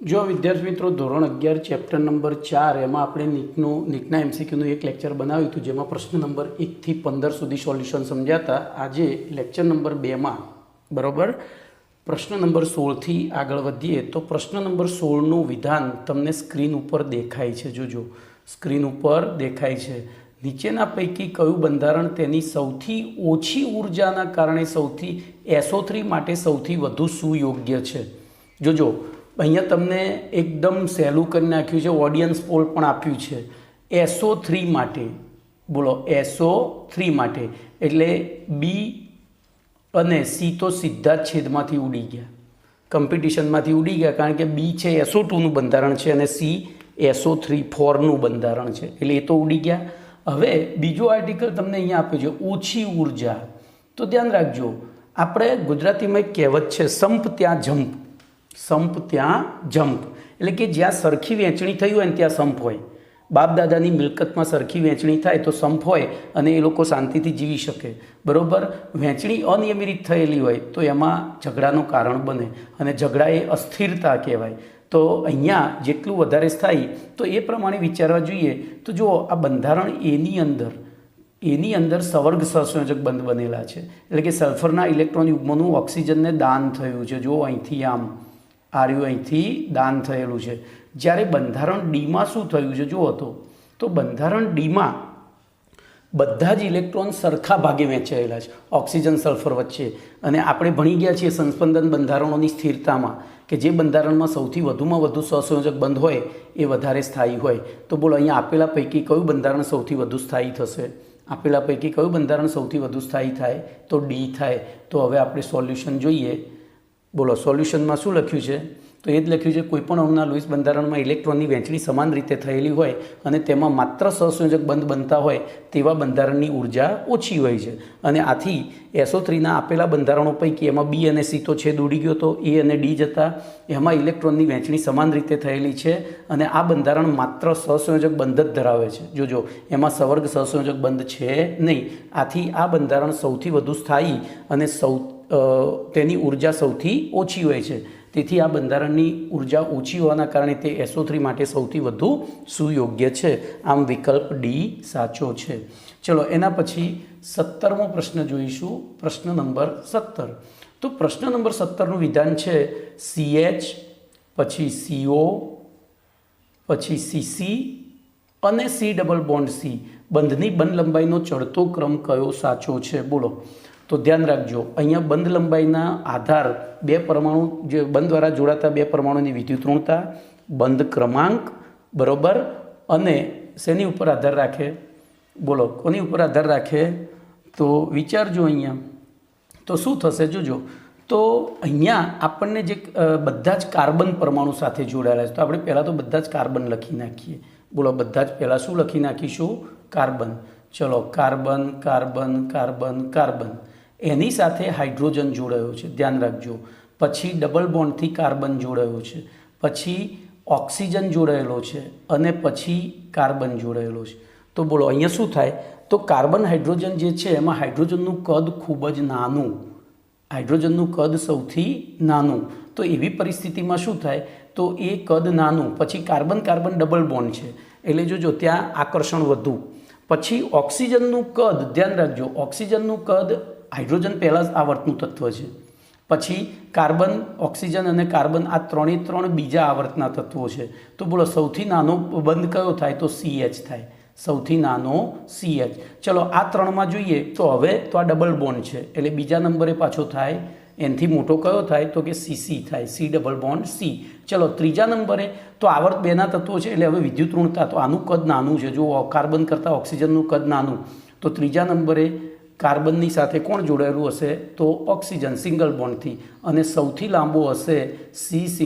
જો વિદ્યાર્થી મિત્રો ધોરણ 11 ચેપ્ટર નંબર 4 એમાં આપણે નીટના એમસીક્યુનું એક લેક્ચર બનાવ્યું હતું, જેમાં પ્રશ્ન નંબર 1 થી 15 સુધી સોલ્યુશન સમજ્યા હતા. આજે લેક્ચર નંબર 2માં બરાબર પ્રશ્ન નંબર 16 થી આગળ વધીએ તો પ્રશ્ન નંબર 16નું વિધાન તમને સ્ક્રીન ઉપર દેખાય છે. જોજો, સ્ક્રીન ઉપર દેખાય છે. નીચેના પૈકી કયું બંધારણ તેની સૌથી ઓછી ઉર્જાના કારણે SO3 માટે સૌથી વધુ સુયોગ્ય છે? જોજો, અહીંયા તમને એકદમ સહેલું કરી નાખ્યું છે, ઓડિયન્સ પોલ પણ આપ્યું છે. SO3 માટે બોલો, SO3 માટે એટલે બી અને સી તો સીધા જ છેદમાંથી ઉડી ગયા, કોમ્પિટિશનમાંથી ઉડી ગયા, કારણ કે બી છે SO2નું બંધારણ છે અને સી SO3 બંધારણ છે, એટલે એ તો ઉડી ગયા. હવે બીજો આર્ટિકલ તમને અહીંયા આપ્યો છે, ઓછી ઉર્જા. તો ધ્યાન રાખજો, આપણે ગુજરાતીમાં એક કહેવત છે, સંપ ત્યાં જંપ. સંપ ત્યાં જંપ એટલે કે જ્યાં સરખી વહેંચણી થઈ હોય ને ત્યાં સંપ હોય. બાપ દાદાની મિલકતમાં સરખી વહેંચણી થાય તો સંપ હોય અને એ લોકો શાંતિથી જીવી શકે. બરાબર, વહેંચણી અનિયમિત થયેલી હોય તો એમાં ઝઘડાનું કારણ બને અને ઝઘડા એ અસ્થિરતા કહેવાય. તો અહીંયા જેટલું વધારે થાય તો એ પ્રમાણે વિચારવા જોઈએ. તો જુઓ, આ બંધારણ એની અંદર સવર્ગ સહસંયોજક બંધ બનેલા છે, એટલે કે સલ્ફરના ઇલેક્ટ્રોન યુગ્મનું ઓક્સિજનને દાન થયું છે. જુઓ, અહીંથી આમ આર્યું અહીંથી દાન થયેલું છે. જ્યારે બંધારણ ડીમાં શું થયું છે જુઓ તો બંધારણ ડીમાં બધા જ ઇલેક્ટ્રોન સરખા ભાગે વહેંચાયેલા છે ઓક્સિજન સલ્ફર વચ્ચે. અને આપણે ભણી ગયા છીએ સંસ્પંદન બંધારણોની સ્થિરતામાં કે જે બંધારણમાં સૌથી વધુમાં વધુ સહસંયોજક બંધ હોય એ વધારે સ્થાયી હોય. તો બોલો, અહીંયા આપેલા પૈકી કયું બંધારણ સૌથી વધુ સ્થાયી થશે? આપેલા પૈકી કયું બંધારણ સૌથી વધુ સ્થાયી થાય? તો ડી થાય. તો હવે આપણે સોલ્યુશન જોઈએ. બોલો, સોલ્યુશનમાં શું લખ્યું છે? તો એ જ લખ્યું છે, કોઈપણ અણુના લૂઇસ બંધારણમાં ઇલેક્ટ્રોનની વહેંચણી સમાન રીતે થયેલી હોય અને તેમાં માત્ર સહસંયોજક બંધ બનતા હોય તેવા બંધારણની ઉર્જા ઓછી હોય છે. અને આથી SO3ના આપેલા બંધારણો પૈકી એમાં બી અને સી તો છેદ ઉડી ગયો, તો એ અને ડી જતા. એમાં ઇલેક્ટ્રોનની વહેંચણી સમાન રીતે થયેલી છે અને આ બંધારણ માત્ર સહસંયોજક બંધ જ ધરાવે છે. જોજો, એમાં સવર્ગ સહસંયોજક બંધ છે નહીં. આથી આ બંધારણ સૌથી વધુ સ્થાયી અને તેની ઉર્જા સૌથી ઓછી હોય છે. તેથી આ બંધારણની ઉર્જા ઓછી હોવાના કારણે તે SO3 માટે સૌથી વધુ સુયોગ્ય છે. આમ વિકલ્પ ડી સાચો છે. ચલો, એના પછી 17મો પ્રશ્ન જોઈશું. પ્રશ્ન નંબર 17. તો પ્રશ્ન નંબર 17નું વિધાન છે CH, પછી CO, પછી CC અને C+C બંધની બંધ લંબાઈનો ચડતો ક્રમ કયો સાચો છે? બોલો. તો ધ્યાન રાખજો, અહીંયા બંધ લંબાઈના આધાર બે પરમાણુ, જે બંધ દ્વારા જોડાતા બે પરમાણુની વિદ્યુતઋણતા, બંધ ક્રમાંક, બરાબર, અને શેની ઉપર આધાર રાખે? બોલો, કોની ઉપર આધાર રાખે? તો વિચારજો અહીંયા. તો શું થશે જોજો, તો અહીંયા આપણને જે બધા જ કાર્બન પરમાણુ સાથે જોડાયેલા છે, તો આપણે પહેલાં તો બધા જ કાર્બન લખી નાખીએ. બોલો, બધા જ પહેલાં શું લખી નાખીશું? કાર્બન. ચલો, કાર્બન કાર્બન કાર્બન કાર્બન. એની સાથે હાઇડ્રોજન જોડાયો છે, ધ્યાન રાખજો. પછી ડબલ બોન્ડથી કાર્બન જોડાયો છે, પછી ઓક્સિજન જોડાયેલો છે અને પછી કાર્બન જોડાયેલો છે. તો બોલો, અહીંયા શું થાય? તો કાર્બન હાઇડ્રોજન જે છે એમાં હાઇડ્રોજનનું કદ ખૂબ જ નાનું, હાઇડ્રોજનનું કદ સૌથી નાનું. તો એવી પરિસ્થિતિમાં શું થાય? તો એ કદ નાનું, પછી કાર્બન કાર્બન ડબલ બોન્ડ છે એટલે જોજો ત્યાં આકર્ષણ વધુ. પછી ઓક્સિજનનું કદ, ધ્યાન રાખજો, ઓક્સિજનનું કદ, હાઇડ્રોજન પહેલાં જ આવર્તનું તત્વ છે, પછી કાર્બન, ઓક્સિજન અને કાર્બન આ ત્રણે બીજા આવર્તના તત્વો છે. તો બોલો, સૌથી નાનો બંધ કયો થાય? તો CH થાય, સૌથી નાનો CH. ચલો, આ ત્રણમાં જોઈએ તો હવે તો આ ડબલ બોન્ડ છે એટલે બીજા નંબરે પાછો થાય. એનાથી મોટો કયો થાય? તો કે CC થાય, C+C. ચલો, ત્રીજા નંબરે તો આવર્ત બેના તત્વો છે એટલે હવે વિદ્યુત ઋણતા, તો આનું કદ નાનું છે. જો કાર્બન કરતાં ઓક્સિજનનું કદ નાનું, તો ત્રીજા નંબરે કાર્બનની સાથે કોણ જોડાયેલું હશે? તો ઓક્સિજન સિંગલ બોન્ડથી. અને સૌથી લાંબો હશે C+C.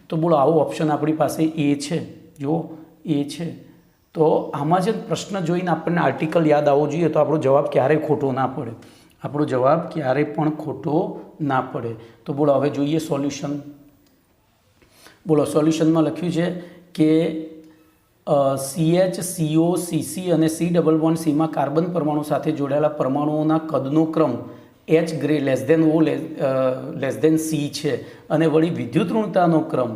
તો બોલો, આવો ઓપ્શન આપણી પાસે એ છે. જો, એ છે. તો આમાં જે પ્રશ્ન જોઈને આપણને આર્ટિકલ યાદ આવવો જોઈએ, તો આપણો જવાબ ક્યારેય ખોટો ના પડે. આપણો જવાબ ક્યારેય પણ ખોટો ના પડે. તો બોલો, હવે જોઈએ સોલ્યુશન. બોલો, સોલ્યુશનમાં લખ્યું છે કે CH, CO, CC અને C+Cમાં કાર્બન પરમાણુ સાથે જોડાયેલા પરમાણુઓના કદનો ક્રમ એચ ગ્રે લેસ દેન ઓ લેસ દેન સી છે અને વળી વિદ્યુત ઋણતાનો ક્રમ,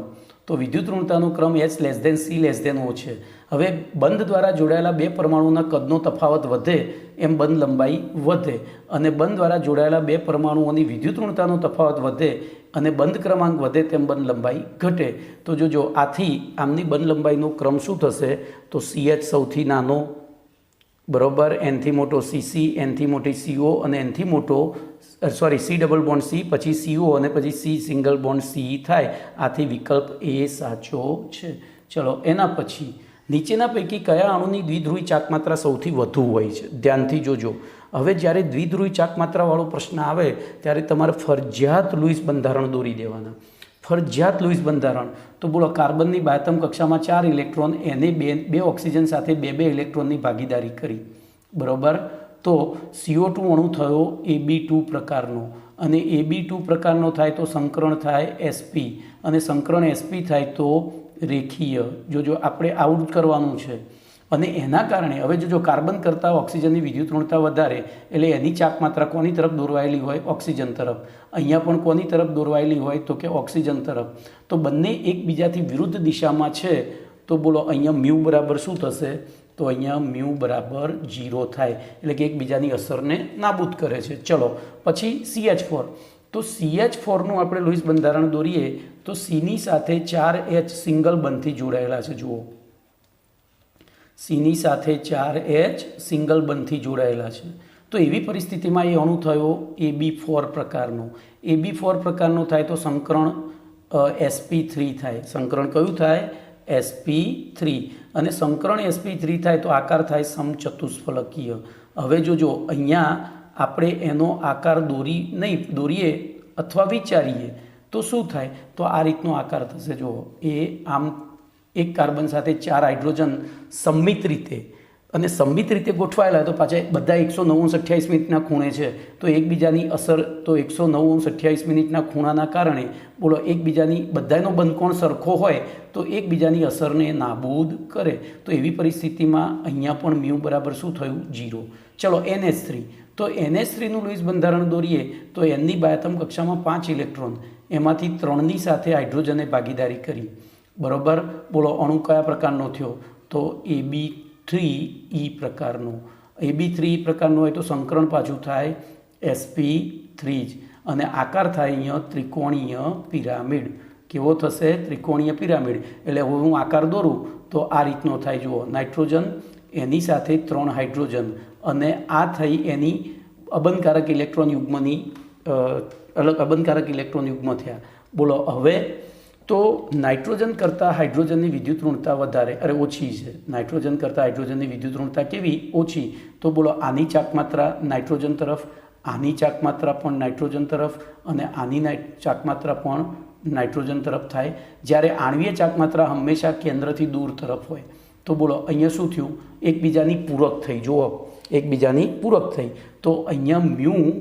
તો વિદ્યુત ઋણતાનો ક્રમ H less than C less than O છે. હવે બંધ દ્વારા જોડાયેલા બે પરમાણુના કદનો તફાવત વધે એમ બંધ લંબાઈ વધે અને બંધ દ્વારા જોડાયેલા બે પરમાણુઓની વિદ્યુત ઋણતાનો તફાવત વધે અને બંધ ક્રમાંક વધે તેમ બંધ લંબાઈ ઘટે. તો જોજો આથી આમની બંધ લંબાઈનો ક્રમ શું થશે, તો CH સૌથી નાનો, બરોબર, એનથી મોટો CC, એનથી મોટી CO અને એનથી મોટો C ડબલ બોન્ડ C, પછી CO અને પછી C સિંગલ બોન્ડ C થાય. આથી વિકલ્પ એ સાચો છે. ચલો એના પછી નીચેના પૈકી કયા અણુની દ્વિધ્રુવી ચાકમાત્રા સૌથી વધુ હોય છે? ધ્યાનથી જોજો. હવે જ્યારે દ્વિધ્રુવી ચાકમાત્રાવાળો પ્રશ્ન આવે ત્યારે તમારે ફરજિયાત લુઈસ બંધારણ દોરી દેવાના. ફરજિયાત લુઈસ બંધારણ. તો બોલો, કાર્બનની બાહ્યતમ કક્ષામાં 4 ઇલેક્ટ્રોન, એને બે ઓક્સિજન સાથે 2 ઇલેક્ટ્રોનની ભાગીદારી કરી, બરાબર. તો CO2 અણુ થયો Ab2 પ્રકારનો અને Ab2 પ્રકારનો થાય તો સંકરણ થાય sp અને સંકરણ sp થાય તો રેખીય. જોજો આપણે આવું કરવાનું છે. અને એના કારણે હવે જોજો કાર્બન કરતાં ઓક્સિજનની વિદ્યુત ઋણતા વધારે એટલે એની ચાકમાત્રા કોની તરફ દોરવાયેલી હોય? ઓક્સિજન તરફ. અહીંયા પણ કોની તરફ દોરવાયેલી હોય? તો કે ઓક્સિજન તરફ. તો બંને એકબીજાથી વિરુદ્ધ દિશામાં છે. તો બોલો અહીંયા મ્યુ બરાબર શું થશે? તો અહીંયા મ્યુ બરાબર 0 થાય, એટલે કે એકબીજાની અસરને નાબૂદ કરે છે. ચલો પછી CH4. તો CH4નું આપણે લુઈસ બંધારણ દોરીએ તો Cની સાથે 4H સિંગલ બંધથી જોડાયેલા છે. જુઓ, Cની સાથે 4H સિંગલ બંધથી જોડાયેલા છે. તો એવી પરિસ્થિતિમાં એ અણુ થયો Ab4 પ્રકારનો. Ab4 પ્રકારનો થાય તો સંકરણ sp3 થાય. સંકરણ કયું થાય? sp3. અને સંકરણ sp3 થાય તો આકાર થાય સમચતુષ્ફલકીય. હવે જોજો અહીંયા આપણે એનો આકાર દોરીએ અથવા વિચારીએ તો શું થાય? તો આ રીતનો આકાર થશે. જુઓ, એ આમ એક કાર્બન સાથે 4 હાઇડ્રોજન સંમિત રીતે ગોઠવાયેલા, તો પાછા બધા 109:28 મિનિટના ખૂણે છે. તો એકબીજાની અસર, તો 109:28 મિનિટના ખૂણાના કારણે બોલો એકબીજાની બધાનો બંધકોણ સરખો હોય તો એકબીજાની અસરને નાબૂદ કરે. તો એવી પરિસ્થિતિમાં અહીંયા પણ મ્યુ બરાબર શું થયું? 0. ચલો NH3. તો NH3નું લુઈસ બંધારણ દોરીએ તો એનની બાહ્યતમ કક્ષામાં 5 ઇલેક્ટ્રોન, એમાંથી 3ની સાથે હાઇડ્રોજને ભાગીદારી કરી, બરોબર. બોલો અણુ કયા પ્રકારનો થયો? તો Ab3E પ્રકારનો. Ab3E પ્રકારનો હોય તો સંકરણ પાછું થાય sp3 જ અને આકાર થાય અહીંયા ત્રિકોણીય પિરામિડ. કેવો થશે? ત્રિકોણીય પિરામિડ. એટલે હવે હું આકાર દોરું તો આ રીતનો થાય. જુઓ, નાઇટ્રોજન, એની સાથે 3 હાઇડ્રોજન અને આ થઈ એની અબંધકારક ઇલેક્ટ્રોન યુગ્મની અબંધકારક ઇલેક્ટ્રોન યુગ્મ થયા. બોલો હવે તો નાઇટ્રોજન કરતાં હાઇડ્રોજનની વિદ્યુત ઋણતા વધારે, ઓછી છે. નાઇટ્રોજન કરતાં હાઇડ્રોજનની વિદ્યુત ઋણતા કેવી? ઓછી. તો બોલો આની ચાકમાત્રા નાઇટ્રોજન તરફ, આની ચાકમાત્રા પણ નાઇટ્રોજન તરફ અને આની ચાકમાત્રા પણ નાઇટ્રોજન તરફ થાય. જ્યારે આણ્વીય ચાકમાત્રા હંમેશા કેન્દ્રથી દૂર તરફ હોય. તો બોલો અહીંયા શું થયું? એકબીજાની પૂરક થઈ. જુઓ, એકબીજાની પૂરક થઈ. તો અહીંયા મ્યુ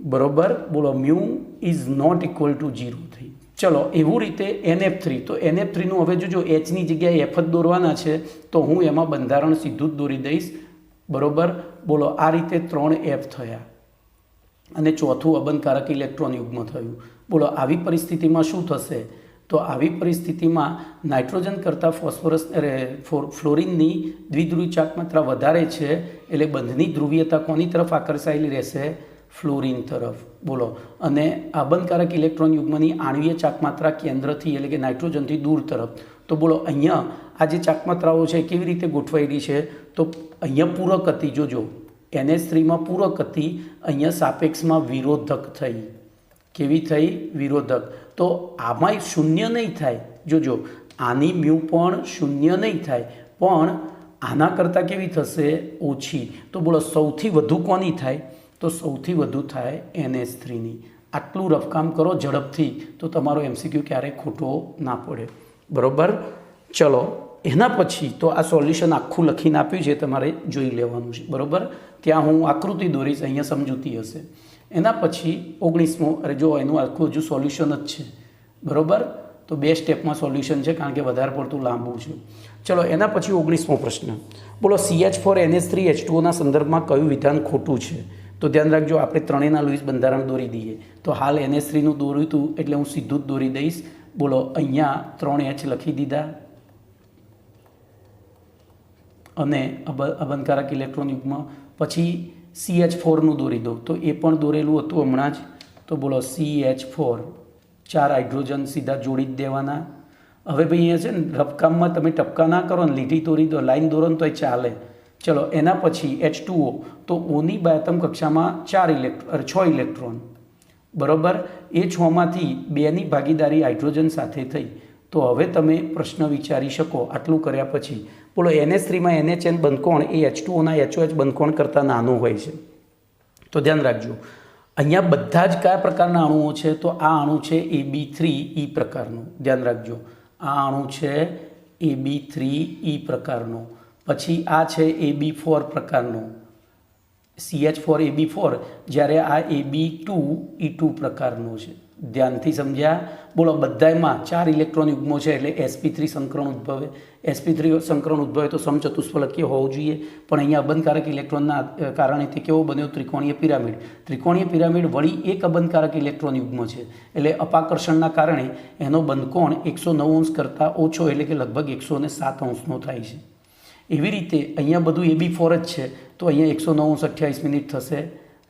બરોબર, બોલો mu is not equal to 0 થઈ. ચલો એવું રીતે NF3. તો NF3નું હવે જોજો Hની જગ્યાએ F જ દોરવાના છે તો હું એમાં બંધારણ સીધું જ દોરી દઈશ, બરોબર. બોલો આ રીતે 3F થયા અને ચોથું અબંધકારક ઇલેક્ટ્રોન યુગ્મ થયું. બોલો આવી પરિસ્થિતિમાં શું થશે? તો આવી પરિસ્થિતિમાં નાઇટ્રોજન કરતાં ફ્લોરિનની દ્વિધ્રુવી ચાકમાત્રા વધારે છે એટલે બંધની ધ્રુવીયતા કોની તરફ આકર્ષાયેલી રહેશે? ફ્લોરિન તરફ. બોલો, અને અબંધકારક ઇલેક્ટ્રોન યુગ્મની આણ્વીય ચાકમાત્રા કેન્દ્રથી એટલે કે નાઇટ્રોજનથી દૂર તરફ. તો બોલો અહીંયા આ જે ચાકમાત્રાઓ છે કેવી રીતે ગોઠવાયેલી છે? તો અહીંયા પૂરક હતી. જોજો, NH3માં પૂરક હતી, અહીંયા સાપેક્ષમાં વિરોધક થઈ. કેવી થઈ? વિરોધક. તો આમાંય શૂન્ય નહીં થાય. જોજો, આની મ્યુ પણ શૂન્ય નહીં થાય, પણ આના કરતાં કેવી થશે? ઓછી. તો બોલો સૌથી વધુ કોની થાય? તો સૌથી વધુ થાય NH3ની. આટલું રફકામ કરો ઝડપથી તો તમારો MCQ ક્યારેય ખોટો ના પડે, બરાબર. ચલો એના પછી તો આ સોલ્યુશન આખું લખીને આપ્યું છે, તમારે જોઈ લેવાનું છે, બરાબર. ત્યાં હું આકૃતિ દોરીશ, અહીંયા સમજૂતી હશે. એના પછી 19મો, જો એનું આખું હજુ સોલ્યુશન જ છે, બરાબર. તો 2 સ્ટેપમાં સોલ્યુશન છે કારણ કે વધારે પડતું લાંબુ છે. ચલો એના પછી 19મો પ્રશ્ન. બોલો CH4 NH3 H2Oના સંદર્ભમાં કયું વિધાન ખોટું છે? તો ધ્યાન રાખજો, આપણે ત્રણેયના લૂઈસ બંધારણ દોરી દઈએ. તો હાલ NH3નું દોર્યું હતું એટલે હું સીધું જ દોરી દઈશ. બોલો, અહીંયા 3H લખી દીધા અને અબંધકારક ઇલેક્ટ્રોન યુગ્મ. પછી CH4નું દોરી દઉં, તો એ પણ દોરેલું હતું હમણાં જ. તો બોલો CH4, 4 હાઇડ્રોજન સીધા જોડી જ દેવાના. હવે ભાઈ અહીંયા છે ને રફકામમાં તમે ટપકા ના કરો ને, લીટી દોરી દો, લાઈન દોરો ને તોય ચાલે. ચલો, એના પછી H2O, તો ઓની બાયતમ કક્ષામાં 6 ઇલેક્ટ્રોન, બરાબર. એ 6માંથી 2ની ભાગીદારી હાઇડ્રોજન સાથે થઈ. તો હવે તમે પ્રશ્ન વિચારી શકો આટલું કર્યા પછી. બોલો, NH3માં NHN બંધકોણ એ H2Oના HOH બંધકોણ કરતાં નાનું હોય છે. તો ધ્યાન રાખજો, અહીંયા બધા જ કયા પ્રકારના અણુઓ છે? તો આ અણુ છે AB3E પ્રકારનું. ધ્યાન રાખજો, આ અણુ છે AB3E પ્રકારનો. પછી આ છે AB4 પ્રકારનો, CH4AB4, જ્યારે આ AB2E2 પ્રકારનો છે. ધ્યાનથી સમજ્યા? બોલો, બધામાં 4 ઇલેક્ટ્રોન યુગ્મો છે એટલે sp3 સંકરણ ઉદ્ભવે. sp3 સંકરણ ઉદ્ભવે તો સમચતુષ્ફલકીય હોવું જોઈએ, પણ અહીંયા અબંધકારક ઇલેક્ટ્રોનના કારણે તે કેવો બન્યો? ત્રિકોણીય પિરામિડ. ત્રિકોણીય પિરામિડ વળી એક અબંધકારક ઇલેક્ટ્રોન યુગ્મ છે એટલે અપાકર્ષણના કારણે એનો બંધકોણ 109 કરતાં ઓછો એટલે કે લગભગ 107 થાય છે. એવી રીતે અહીંયા બધું AB4 જ છે, તો અહીંયા 109 થશે,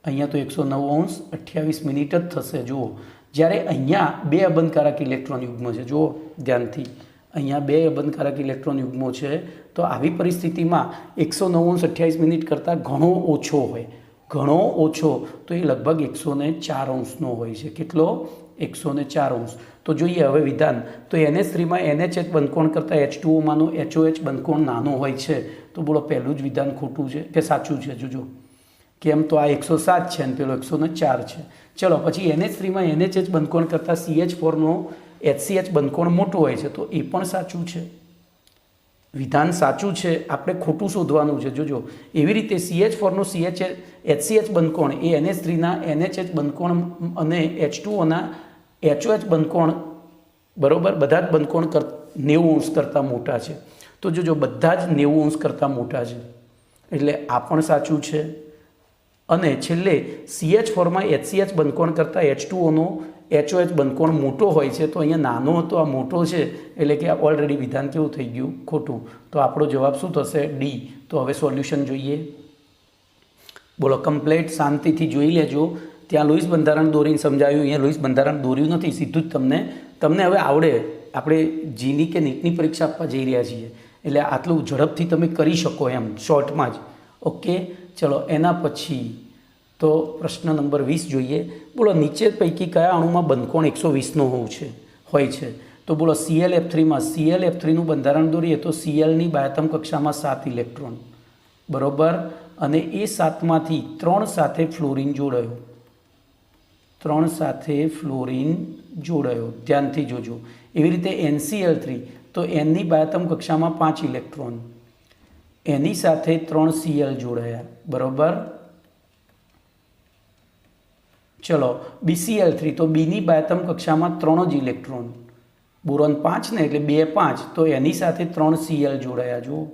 અહીંયા તો 109 જ થશે. જુઓ, જ્યારે અહીંયા 2 અબંધકારક ઇલેક્ટ્રોન યુગ્મ છે. જુઓ ધ્યાનથી, અહીંયા 2 અબંધકારક ઇલેક્ટ્રોન યુગ્મો છે. તો આવી પરિસ્થિતિમાં 109 કરતાં ઘણો ઓછો હોય, ઘણો ઓછો, તો એ લગભગ 104 હોય છે. કેટલો? 104. તો જોઈએ હવે વિધાન. તો NH3માં NHH બંધકોણ કરતાં H2Oમાંનો HOH બંધકોણ નાનો હોય છે. તો બોલો, પહેલું જ વિધાન ખોટું છે કે સાચું છે? જોજો કેમ. તો આ 107 છે અને પેલો 104 છે. ચલો, પછી NH3માં NHH બંધકોણ કરતાં CH4નો HCH બંધકોણ મોટો હોય છે. તો એ પણ સાચું છે, વિધાન સાચું છે. આપણે ખોટું શોધવાનું છે. જોજો, એવી રીતે CH4નો HCH બંધકોણ એ NH3ના NHH બંધકોણ અને H2Oના HOH બંધકોણ, બરાબર, બધા જ બંધકોણ 90 કરતાં મોટા છે. તો જોજો, બધા જ 90 કરતાં મોટા છે એટલે આ પણ સાચું છે. અને છેલ્લે CH4માં HCH બંધકોણ કરતાં H2Oનો HOH બંધકોણ મોટો હોય છે. તો અહીંયા નાનો હતો, આ મોટો છે એટલે કે ઓલરેડી વિધાન કેવું થઈ ગયું? ખોટું. તો આપણો જવાબ શું થશે? D. તો હવે સોલ્યુશન જોઈએ. બોલો, કમ્પ્લેટ શાંતિથી જોઈ લેજો. ત્યાં લૂઈસ બંધારણ દોરીને સમજાવ્યું, અહીંયા લૂઈસ બંધારણ દોર્યું નથી, સીધું જ તમને હવે આવડે. આપણે જીની કે નીટની પરીક્ષા આપવા જઈ રહ્યા છીએ એટલે આટલું ઝડપથી તમે કરી શકો એમ શોર્ટમાં જ. ઓકે, ચલો એના પછી તો પ્રશ્ન નંબર 20 જોઈએ. બોલો, નીચે પૈકી કયા અણુમાં બંધકોણ 120નો હોય છે? તો બોલો, ClF3માં ClF3નું બંધારણ દોરીએ તો Clની બાયતમ કક્ષામાં 7 ઇલેક્ટ્રોન, બરાબર. અને એ 7માંથી 3 સાથે ફ્લોરિન જોડાયો, 3 સાથે ફ્લોરિન જોડાયો. ધ્યાનથી જોજો. એવી રીતે NCl3, તો Nની બાયતમ કક્ષામાં 5 ઇલેક્ટ્રોન, એની સાથે 3 Cl જોડાયા, બરાબર. ચલો, BCl3, તો Bની બાયતમ કક્ષામાં 3 જ ઇલેક્ટ્રોન, બોરોન 5 ને એટલે 2 5, તો એની સાથે 3 Cl જોડાયા. જુઓ,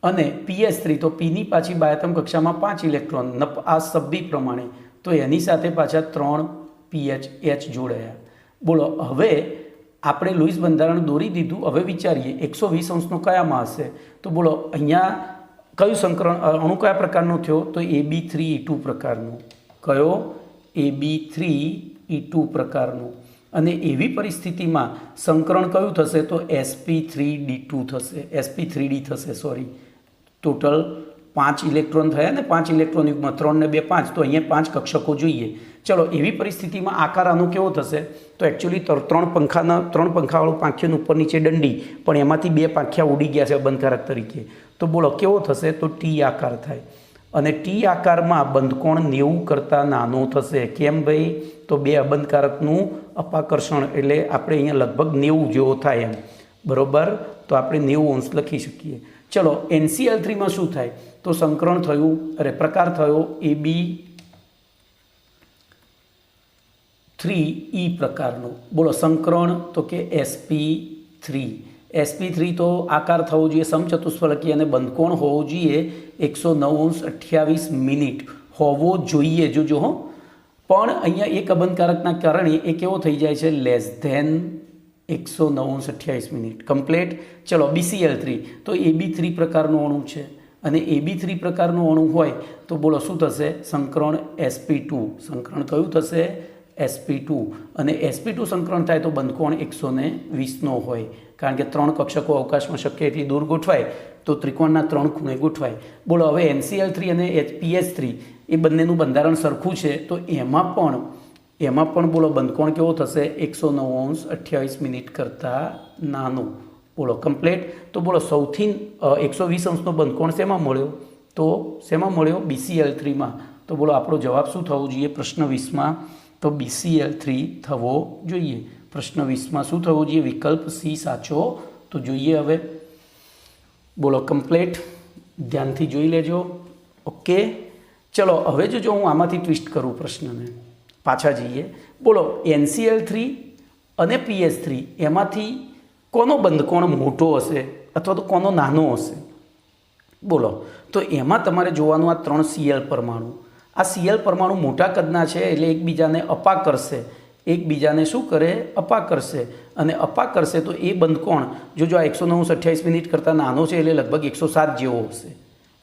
અને PS3, તો Pની પાછી બાયતમ કક્ષામાં 5 ઇલેક્ટ્રોન આ સભ્ય પ્રમાણે, તો એની સાથે પાછા 3 PH જોડાયા. બોલો, હવે આપણે લૂઈસ બંધારણ દોરી દીધું. હવે વિચારીએ 120 કયામાં હશે? તો બોલો, અહીંયા કયું સંકરણ અણુ કયા પ્રકારનો થયો? તો AB3E2 પ્રકારનો. કયો? AB3E2 પ્રકારનો. અને એવી પરિસ્થિતિમાં સંકરણ કયું થશે? તો sp3d2 થશે, sp3d થશે, સોરી. ટોટલ 5 ઇલેક્ટ્રોન થયા ને, 5 ઇલેક્ટ્રોન યુગ્મ, 3 ને 2 5, તો અહીંયા 5 કક્ષકો જોઈએ. ચલો, એવી પરિસ્થિતિમાં આકાર આનો કેવો થશે? તો એકચ્યુઅલી 3 પંખાવાળું પાંખિયું ઉપર નીચે દંડી, પણ એમાંથી 2 પાંખિયા ઉડી ગયા છે બંધકારક તરીકે. તો બોલો, કેવો થશે? તો T આકાર થાય. અને T આકારમાં બંધકોણ 90 કરતાં નાનો થશે. કેમ ભાઈ? તો 2 અબંધકારકનું અપાકર્ષણ એટલે આપણે અહીંયા લગભગ 90 જેવો થાય એમ, બરાબર. તો આપણે 90 લખી શકીએ. ચલો, NCl3માં શું થાય? તો સંકરણ થયું, પ્રકાર થયો AB3E પ્રકારનો. બોલો, સંકરણ તો કે sp3, sp3 તો આકાર થવો જોઈએ સમચતુષ્ફલકી અને બંધકોણ હોવો જોઈએ 109:28 હોવો જોઈએ જોજો હો. પણ અહીંયા એક અબંધકારકના કારણે એ કેવો થઈ જાય છે લેસ ધેન 109:28 કમ્પ્લીટ. ચલો BCl3 તો AB3 પ્રકારનું અણુ છે અને AB3 પ્રકારનું અણુ હોય તો બોલો શું થશે સંકરણ sp2. સંકરણ કયું થશે sp2 અને sp2 સંકરણ થાય તો બંધકોણ 120નો હોય કારણ કે 3 કક્ષકો અવકાશમાં શક્ય એટલી દૂર ગોઠવાય તો ત્રિકોણના 3 ખૂણે ગોઠવાય. બોલો હવે NCl3 અને PH3 એ બંનેનું બંધારણ સરખું છે તો એમાં પણ બોલો બંધકોણ કેવો થશે 109:28 કરતાં નાનો. બોલો કમ્પ્લીટ. તો બોલો સૌથી 120° બંધકોણ શેમાં મળ્યો તો શેમાં મળ્યો BCl3માં. તો બોલો આપણો જવાબ શું થવો જોઈએ પ્રશ્ન 20માં તો BCl3 થવો જોઈએ. પ્રશ્ન 20માં શું થવું જોઈએ વિકલ્પ સી સાચો તો જોઈએ. હવે બોલો કમ્પ્લીટ ધ્યાનથી જોઈ લેજો. ઓકે ચલો હવે જો હું આમાંથી ટ્વિસ્ટ કરું પ્રશ્નને પાછા જઈએ. બોલો NCl3 અને PH3 એમાંથી કોનો બંધકોણ મોટો હશે અથવા તો કોનો નાનો હશે બોલો. તો એમાં તમારે જોવાનું આ 3 Cl પરમાણુ. આ Cl પરમાણુ મોટા કદના છે એટલે એકબીજાને અપા કરશે. એકબીજાને શું કરે અપા કરશે અને અપા કરશે તો એ બંધકોણ જો આ 109:28 કરતાં નાનો છે એટલે લગભગ 107 જેવો હશે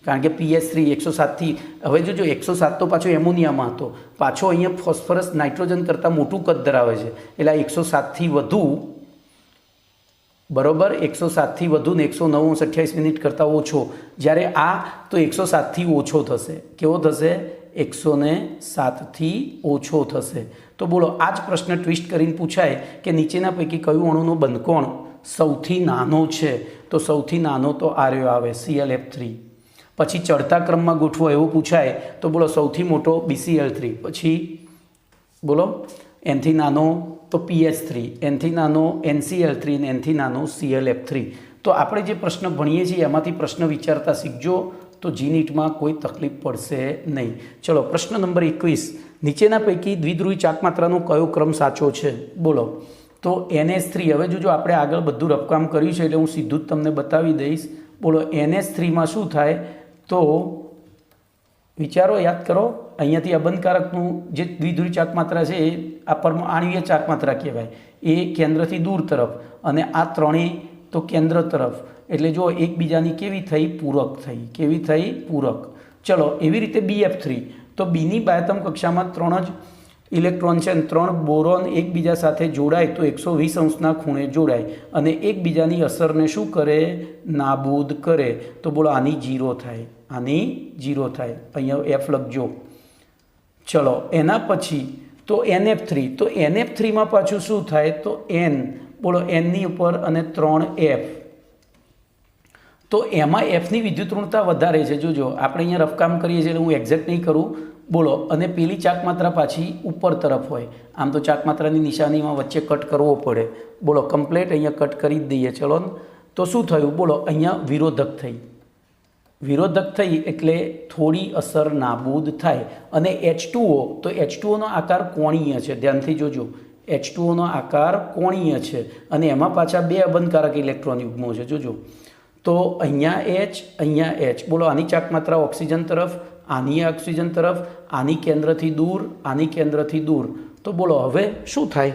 કારણ કે PH3 107થી હવે જો 107 તો પાછો એમોનિયામાં હતો પાછો અહીંયા ફોસ્ફરસ નાઇટ્રોજન કરતાં મોટું કદ ધરાવે છે એટલે આ 107થી વધુ બરોબર 107થી વધુ ને 109:28 કરતાં ઓછો જ્યારે આ તો 107થી ઓછો થશે. કેવો થશે 107થી ઓછો થશે. તો બોલો આ જ પ્રશ્ન ટ્વિસ્ટ કરીને પૂછાય કે નીચેના પૈકી કયું અણુનો બંધકોણ સૌથી નાનો છે તો સૌથી નાનો તો આર્યો આવે ClF3. પછી ચડતા ક્રમમાં ગોઠવો એવું પૂછાય તો બોલો સૌથી મોટો BCl3 પછી બોલો એનથી નાનો તો PH3 એનથી નાનો NCl3 અને એનથી નાનો ClF3. તો આપણે જે પ્રશ્ન ભણીએ છીએ એમાંથી પ્રશ્ન વિચારતા શીખજો તો જીનીટમાં કોઈ તકલીફ પડશે નહીં. ચલો પ્રશ્ન નંબર 21 નીચેના પૈકી દ્વિધ્રુવી ચાકમાત્રાનો કયો ક્રમ સાચો છે બોલો. તો NH3 હવે જો આપણે આગળ બધું રફકામ કર્યું છે એટલે હું સીધું જ તમને બતાવી દઈશ. બોલો NH3માં શું થાય તો વિચારો યાદ કરો અહીંયાથી અબંધકારકનું જે દ્વિધ્રુવી ચાકમાત્રા છે એ આ આણ્વીય ચાકમાત્રા કહેવાય એ કેન્દ્રથી દૂર તરફ અને આ ત્રણેય તો કેન્દ્ર તરફ એટલે જો એકબીજાની કેવી થઈ પૂરક થઈ કેવી થઈ પૂરક. ચલો એવી રીતે BF3 તો બીની બાહ્યતમ કક્ષામાં 3 જ ઇલેક્ટ્રોન છે અને 3 બોરોન એકબીજા સાથે જોડાય તો 120° ખૂણે જોડાય અને એકબીજાની અસરને શું કરે નાબૂદ કરે તો બોલો આની 0 થાય આની 0 થાય. અહીંયા F લખજો. ચલો એના પછી તો NF3 તો NF3માં પાછું શું થાય તો N બોલો Nની ઉપર અને 3F તો એમાં Fની વિદ્યુત ઋણતા વધારે છે. જોજો આપણે અહીંયા રફકામ કરીએ છીએ એટલે હું એક્ઝેક્ટ નહીં કરું બોલો અને પેલી ચાકમાત્રા પાછી ઉપર તરફ હોય આમ તો ચાકમાત્રાની નિશાનીમાં વચ્ચે કટ કરવો પડે. બોલો કમ્પ્લીટ અહીંયા કટ કરી જ દઈએ. ચલો તો શું થયું બોલો અહીંયા વિરોધક થઈ એટલે થોડી અસર નાબૂદ થાય અને H2O તો H2Oનો આકાર કોણીય છે. ધ્યાનથી જોજો H2Oનો આકાર કોણીય છે અને એમાં પાછા 2 અબંધકારક ઇલેક્ટ્રોન યુગ્મો છે. જોજો તો અહીંયા H બોલો આની ચાકમાત્રા ઓક્સિજન તરફ આની ઓક્સિજન તરફ આની કેન્દ્રથી દૂર તો બોલો હવે શું થાય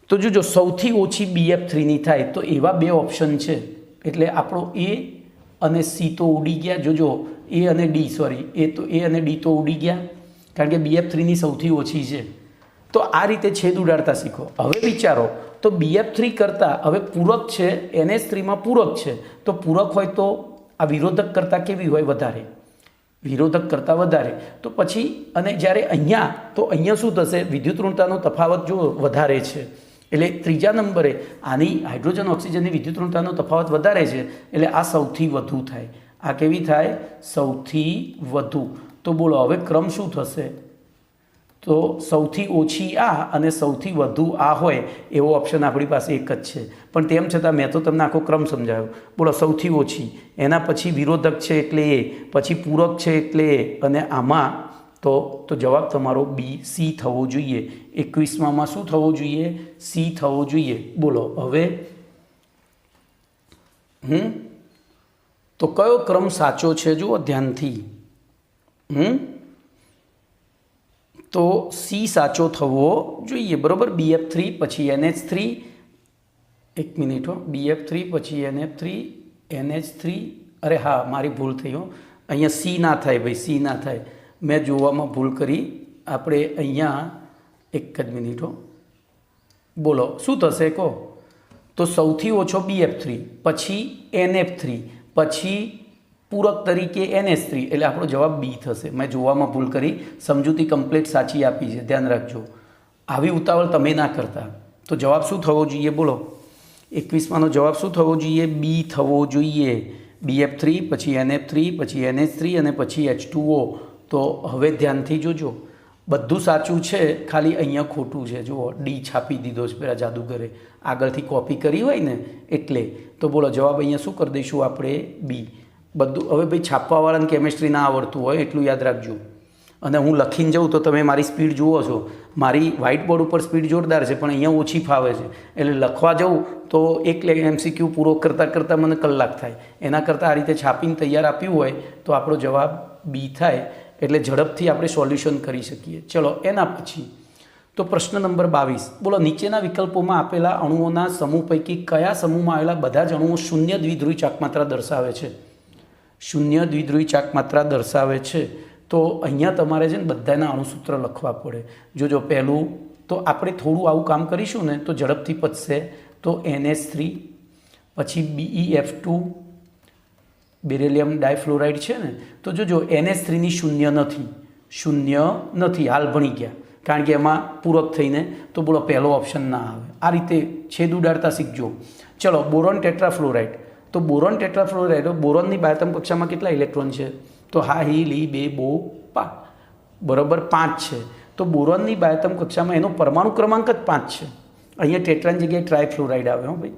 તો જોજો સૌથી ઓછી BF3ની થાય તો એવા 2 ઓપ્શન છે એટલે આપણો A અને C તો ઉડી ગયા. જોજો A અને D તો ઉડી ગયા કારણ કે BF3ની સૌથી ઓછી છે. તો આ રીતે છેદ ઉડાડતા શીખો. હવે વિચારો તો BF3 કરતાં હવે પૂરક છે NH3માં પૂરક છે તો પૂરક હોય તો આ વિરોધક કરતાં કેવી હોય વધારે વિરોધક કરતાં વધારે તો પછી અને જ્યારે અહીંયા શું થશે વિદ્યુત ઋણતાનો તફાવત જો વધારે છે એટલે ત્રીજા નંબરે આની હાઇડ્રોજન ઓક્સિજનની વિદ્યુત ઋણતાનો તફાવત વધારે છે એટલે આ સૌથી વધુ થાય. આ કેવી થાય સૌથી વધુ. તો બોલો હવે ક્રમ શું થશે તો સૌથી ઓછી આ અને સૌથી વધુ આ હોય એવો ઓપ્શન આપણી પાસે એક જ છે પણ તેમ છતાં મેં તો તમને આખો ક્રમ સમજાવ્યો. બોલો સૌથી ઓછી એના પછી વિરોધક છે એટલે એ પછી પૂરક છે એટલે એ અને આમાં તો જવાબ તમારો C થવો જોઈએ. 21માં શું થવો જોઈએ C થવો જોઈએ. બોલો હવે તો કયો ક્રમ સાચો છે જુઓ ધ્યાનથી. તો સી સાચો થવો જોઈએ, બરાબર. BF3 પછી NH3, એક મિનિટ હો, BF3 પછી NF3, NH3, અરે હા મારી ભૂલ થઈ હો, અહીંયા સી ના થાય ભાઈ, સી ના થાય, મેં જોવામાં ભૂલ કરી. આપણે અહીંયા એક જ મિનિટ હો, બોલો શું થશે કહો. તો સૌથી ઓછો BF3, પછી NF3, પછી પૂરક તરીકે NH3, એટલે આપણો જવાબ બી થશે. મેં જોવામાં ભૂલ કરી, સમજૂતી કમ્પ્લીટ સાચી આપી છે, ધ્યાન રાખજો. આવી ઉતાવળ તમે ના કરતા. તો જવાબ શું થવો જોઈએ બોલો? 21માનો જવાબ શું થવો જોઈએ? બી થવો જોઈએ. BF3 પછી NF3 પછી NH3 અને પછી H2O. તો હવે ધ્યાનથી જોજો, બધું સાચું છે, ખાલી અહીંયા ખોટું છે. જુઓ, ડી છાપી દીધો છે પેલા જાદુગરે, આગળથી કોપી કરી હોય ને એટલે. તો બોલો જવાબ અહીંયા શું કરી દઈશું આપણે? બી. બધું હવે ભાઈ છાપવાવાળાને કેમિસ્ટ્રી ના આવડતું હોય એટલું યાદ રાખજો. અને હું લખીને જાઉં તો તમે મારી સ્પીડ જુઓ છો, મારી વ્હાઇટ બોર્ડ ઉપર સ્પીડ જોરદાર છે, પણ અહીંયા ઓછી ફાવે છે. એટલે લખવા જાઉં તો એક MCQ પૂરો કરતાં મને કલાક થાય. એના કરતાં આ રીતે છાપીને તૈયાર આપ્યું હોય તો આપણો જવાબ બી થાય. એટલે ઝડપથી આપણે સોલ્યુશન કરી શકીએ. ચલો એના પછી તો પ્રશ્ન નંબર 22, બોલો નીચેના વિકલ્પોમાં આપેલા અણુઓના સમૂહ પૈકી કયા સમૂહમાં આવેલા બધા જ અણુઓ શૂન્ય દ્વિધ્રુવી ચાકમાત્રા દર્શાવે છે? શૂન્ય દ્વિધ્રુવી ચાકમાત્રા દર્શાવે છે. તો અહીંયા તમારે છે ને બધાના અણુસૂત્ર લખવા પડે. જોજો, પહેલું તો આપણે થોડું આવું કામ કરીશું ને તો ઝડપથી પચશે. તો NH3, પછી BeF2, બેરિલિયમ ડાયફ્લોરાઇડ છે ને, તો જોજો NH3ની શૂન્ય નથી, હાલ ભણી ગયા, કારણ કે એમાં પૂરક થઈને. તો બોલો પહેલો ઓપ્શન ના આવે. આ રીતે છેદ ઉડાડતા શીખજો. ચલો બોરોન ટેટ્રાફ્લોરાઇડ. તો બોરોન ટેટ્રાફ્લોરાઇડ, બોરોનની બાયતમ કક્ષામાં કેટલા ઇલેક્ટ્રોન છે? તો હા હી લી બે બો પા, બરાબર 5 છે. તો બોરોનની બાયતમ કક્ષામાં એનો પરમાણુ ક્રમાંક જ 5 છે. અહીંયા ટેટ્રાની જગ્યાએ ટ્રાયફ્લોરાઇડ આવે હો ભાઈ,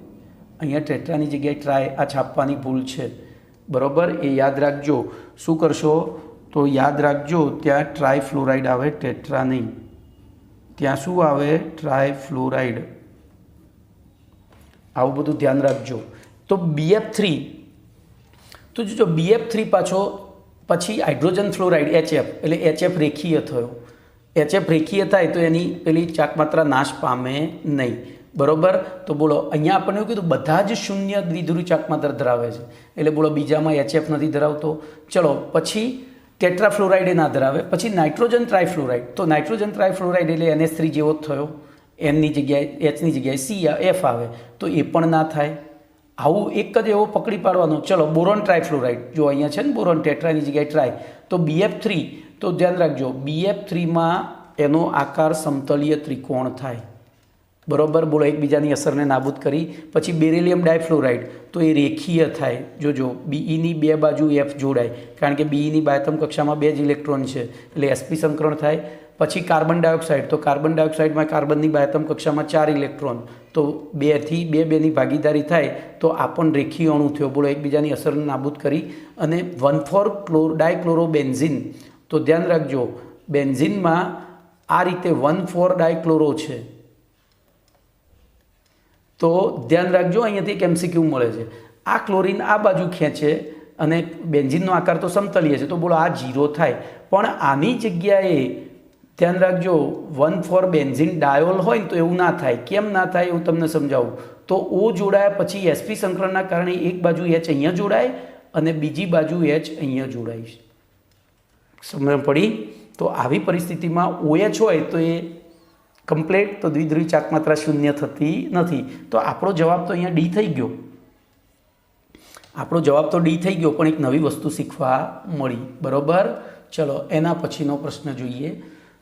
અહીંયા ટેટ્રાની જગ્યાએ ટ્રાય, આ છાપવાની ભૂલ છે, બરાબર. એ યાદ રાખજો. શું કરશો? તો યાદ રાખજો, ત્યાં ટ્રાયફ્લોરાઇડ આવે, ટેટ્રા નહીં. ત્યાં શું આવે? ટ્રાયફ્લોરાઇડ. આવું બધું ધ્યાન રાખજો. તો BF3, તો જો BF3 પાછો પછી હાઇડ્રોજન ફ્લોરાઇડ HF, એટલે HF રેખીય થયો. HF રેખીય થાય તો એની પેલી ચાકમાત્રા નાશ પામે નહીં, બરાબર. તો બોલો અહીંયા આપણને એવું કીધું બધા જ શૂન્ય દ્વિધ્રુવી ચાકમાત્રા ધરાવે છે, એટલે બોલો બીજામાં HF નથી ધરાવતો. ચલો પછી ટેટ્રાફ્લોરાઇડ ના ધરાવે. પછી નાઇટ્રોજન ટ્રાયફ્લોરાઇડ. તો નાઇટ્રોજન ટ્રાયફ્લોરાઇડ એટલે NH3 જેવો જ થયો, Nની જગ્યાએ Hની જગ્યાએ CF આવે, તો એ પણ ના થાય. આવું એક જ એવો પકડી પાડવાનો. ચલો બોરોન ટ્રાયફ્લોરાઇડ, જો અહીંયા છે ને બોરોન, ટેટ્રાની જગ્યાએ ટ્રાય, તો BF3. તો ધ્યાન રાખજો, BF3માં એનો આકાર સમતલીય ત્રિકોણ થાય, બરાબર. બોલો એકબીજાની અસરને નાબૂદ કરી. પછી બેરિલિયમ ડાયફ્લોરાઇડ, તો એ રેખીય થાય. જોજો Beની બે બાજુ F જોડાય, કારણ કે Beની બાયતમ કક્ષામાં 2 જ ઇલેક્ટ્રોન છે, એટલે sp સંકરણ થાય. પછી કાર્બન ડાયોક્સાઇડ, તો કાર્બન ડાયોક્સાઇડમાં કાર્બનની બાયતમ કક્ષામાં 4 ઇલેક્ટ્રોન, તો 2 થી 2 ભાગીદારી થાય, તો આ પણ રેખીય અણુ થયો. બોલો એકબીજાની અસરને નાબૂદ કરી. અને 1,4-ડાયક્લોરોબેન્ઝીન, તો ધ્યાન રાખજો બેન્ઝીનમાં આ રીતે 1,4-ડાયક્લોરો છે. તો ધ્યાન રાખજો, અહીંયાથી એક MCQ મળે છે. આ ક્લોરીન આ બાજુ ખેંચે અને બેન્ઝીનનો આકાર તો સમતલીય છે, તો બોલો આ 0 થાય. પણ આની જગ્યાએ ધ્યાન રાખજો 1,4 બેન્ઝીન ડાયોલ હોય ને તો એવું ના થાય. કેમ ના થાય એવું તમને સમજાવું. તો O જોડાયા પછી sp સંકરણના કારણે એક બાજુ H અહીંયા જોડાય અને બીજી બાજુ H અહીંયા જોડાય છે. સમજ પડી? તો આવી પરિસ્થિતિમાં OH હોય તો એ કમ્પ્લેટ, તો દ્વિધ્રુવી ચાકમાત્રા શૂન્ય થતી નથી. તો આપણો જવાબ તો અહીંયા ડી થઈ ગયો. પણ એક નવી વસ્તુ શીખવા મળી, બરાબર. ચલો એના પછીનો પ્રશ્ન જોઈએ.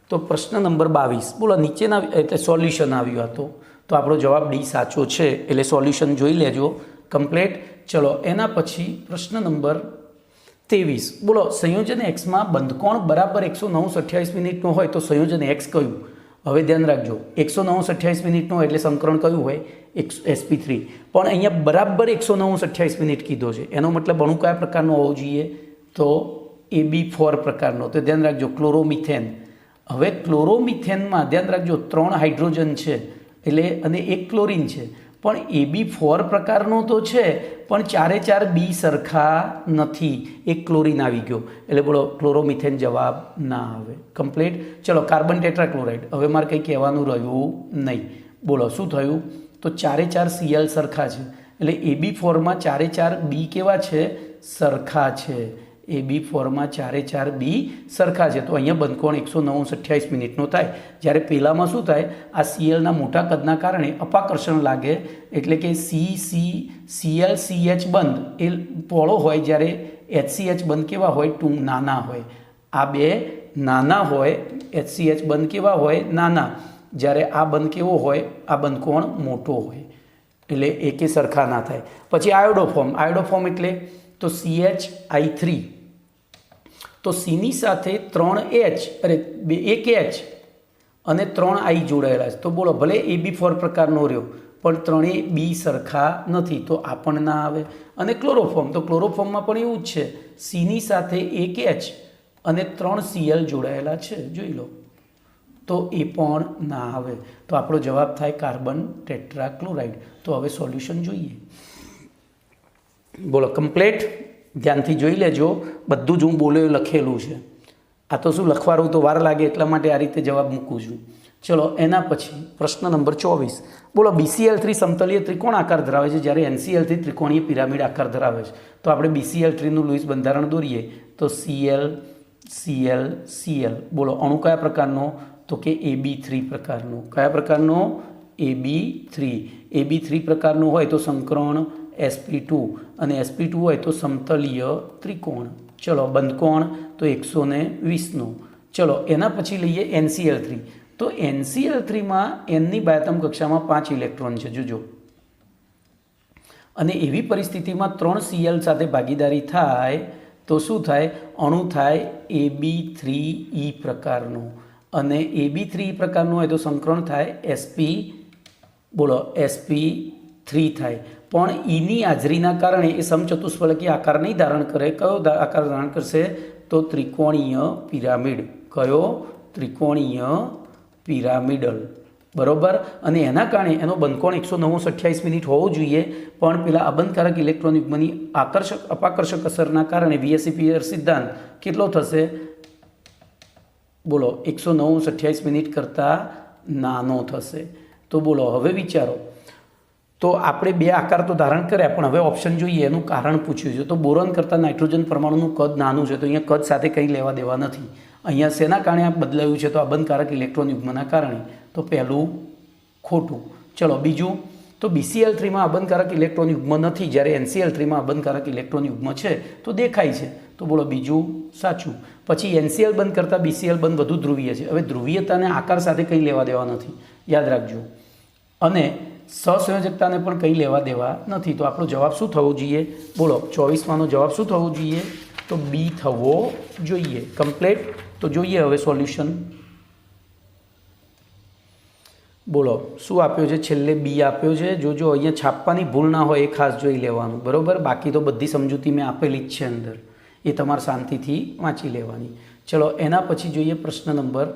તો પ્રશ્ન નંબર 22, બોલો નીચેના, એટલે સોલ્યુશન આવ્યું હતું, તો આપણો જવાબ ડી સાચો છે, એટલે સોલ્યુશન જોઈ લેજો કમ્પ્લેટ. ચલો એના પછી પ્રશ્ન નંબર 23, બોલો સંયોજન એક્સમાં બંધકોણ બરાબર 109:28 હોય તો સંયોજન એક્સ કયું? હવે ધ્યાન રાખજો, 109:28 એટલે સંકરણ કયું હોય? sp3. પણ અહીંયા બરાબર 109:28 કીધો છે, એનો મતલબ અણુ કયા પ્રકારનો હોવો જોઈએ? તો AB4 પ્રકારનો. તો ધ્યાન રાખજો ક્લોરોમિથેન. હવે ક્લોરોમિથેનમાં ધ્યાન રાખજો 3 હાઇડ્રોજન છે, એટલે અને 1 ક્લોરીન છે, પણ AB4 પ્રકારનો તો છે, પણ 4 બી સરખા નથી. એક ક્લોરીન આવી ગયો એટલે બોલો ક્લોરોમિથેન જવાબ ના આવે. કમ્પ્લીટ. ચલો કાર્બન ટેટ્રાક્લોરાઇડ, હવે મારે કંઈ કહેવાનું રહ્યું નહીં. બોલો શું થયું? તો 4 Cl સરખા છે એટલે AB4માં 4 બી કેવા છે? સરખા છે. AB4માં 4 બી સરખા છે. તો અહીંયા બંધકોણ 109:28 થાય. જ્યારે પહેલામાં શું થાય? આ Clના મોટા કદના કારણે અપાકર્ષણ લાગે, એટલે કે ClCH બંધ એ પહોળો હોય, જ્યારે HCH બંધ કેવા હોય? નાના હોય. આ બે નાના હોય. HCH બંધ કેવા હોય? નાના. જ્યારે આ બંધ કેવો હોય? આ બંધકોણ મોટો હોય. એટલે એકે સરખા ના થાય. પછી આયોડોફોર્મ એટલે તો CH3, તો Cની સાથે 3 H એક H અને 3 I જોડાયેલા છે. તો બોલો ભલે AB4 પ્રકારનો રહ્યો, પણ 3 બી સરખા નથી, તો આ પણ ના આવે. અને ક્લોરોફોર્મ, તો ક્લોરોફોર્મમાં પણ એવું જ છે. Cની સાથે એક H અને 3 Cl જોડાયેલા છે, જોઈ લો, તો એ પણ ના આવે. તો આપણો જવાબ થાય કાર્બન ટેટ્રાક્લોરાઇડ. તો હવે સોલ્યુશન જોઈએ. બોલો કમ્પ્લીટ. ધ્યાનથી જોઈ લેજો, બધું જ હું બોલ્યો લખેલું છે. આ તો શું લખવાનું તો વાર લાગે, એટલા માટે આ રીતે જવાબ મૂકું છું. ચલો એના પછી પ્રશ્ન નંબર 24. બોલો BCl3 સમતલીય ત્રિકોણ આકાર ધરાવે છે, જ્યારે NCl3 ત્રિકોણીય પિરામિડ આકાર ધરાવે છે. તો આપણે BCl3નું લુઈસ બંધારણ દોરીએ તો Cl Cl Cl. બોલો અણુ કયા પ્રકારનો? તો કે AB3 પ્રકારનો. કયા પ્રકારનો? AB3. AB3 પ્રકારનો હોય તો સંકરણ sp2 અને sp2 હોય તો સમતલીય ત્રિકોણ. ચલો બંધકોણ તો 120નું. ચલો એના પછી લઈએ NCl3. તો NCl3માં Nની બાહ્યતમ કક્ષામાં 5 ઇલેક્ટ્રોન છે, જોજો. અને એવી પરિસ્થિતિમાં 3 Cl સાથે ભાગીદારી થાય તો શું થાય? અણુ થાય AB3E પ્રકારનું. અને AB3 પ્રકારનું હોય તો સંકરણ થાય sp3 થાય. પણ ઈની હાજરીના કારણે એ સમચતુષ્ફલકીય આકાર નહીં ધારણ કરે. કયો આકાર ધારણ કરશે? તો ત્રિકોણીય પિરામિડ. કયો? ત્રિકોણીય પિરામિડલ. બરોબર. અને એના કારણે એનો બંધકોણ 109:28 હોવો જોઈએ, પણ પેલા અબંધકારક ઇલેક્ટ્રોન યુગ્મની અપાકર્ષક અસરના કારણે VSEPR સિદ્ધાંત કેટલો થશે? બોલો 109:28 કરતાં નાનો થશે. તો બોલો હવે વિચારો. તો આપણે બે આકાર તો ધારણ કર્યા, પણ હવે ઓપ્શન જોઈએ, એનું કારણ પૂછ્યું છે. તો બોરોન કરતાં નાઇટ્રોજન પરમાણુનું કદ નાનું છે, તો અહીંયા કદ સાથે કંઈ લેવા દેવા નથી. અહીંયા શેના કારણે આ બદલાયું છે? તો અબંધકારક ઇલેક્ટ્રોન યુગ્મના કારણે. તો પહેલું ખોટું. ચલો બીજું, તો BCl3માં અબંધકારક ઇલેક્ટ્રોન યુગ્મ નથી, જ્યારે NCl3માં અબંધકારક ઇલેક્ટ્રોન યુગ્મ છે, તો દેખાય છે. તો બોલો બીજું સાચું. પછી NCl બંધ કરતાં BCl બંધ વધુ ધ્રુવીય છે. હવે ધ્રુવીયતાને આકાર સાથે કંઈ લેવા દેવા નથી, યાદ રાખજો. અને સહસંયોજકતાને પણ કંઈ લેવા દેવા નથી. તો આપણો જવાબ શું થવો જોઈએ? બોલો 24માંનો જવાબ શું થવો જોઈએ? તો બી થવો જોઈએ. કમ્પ્લીટ. તો જોઈએ હવે સોલ્યુશન. બોલો શું આપ્યો છે? છેલ્લે બી આપ્યો છે. જોજો અહીંયા છાપવાની ભૂલ ના હોય એ ખાસ જોઈ લેવાનું. બરાબર. બાકી તો બધી સમજૂતી મેં આપેલી જ છે અંદર, એ તમારે શાંતિથી વાંચી લેવાની. ચલો એના પછી જોઈએ પ્રશ્ન નંબર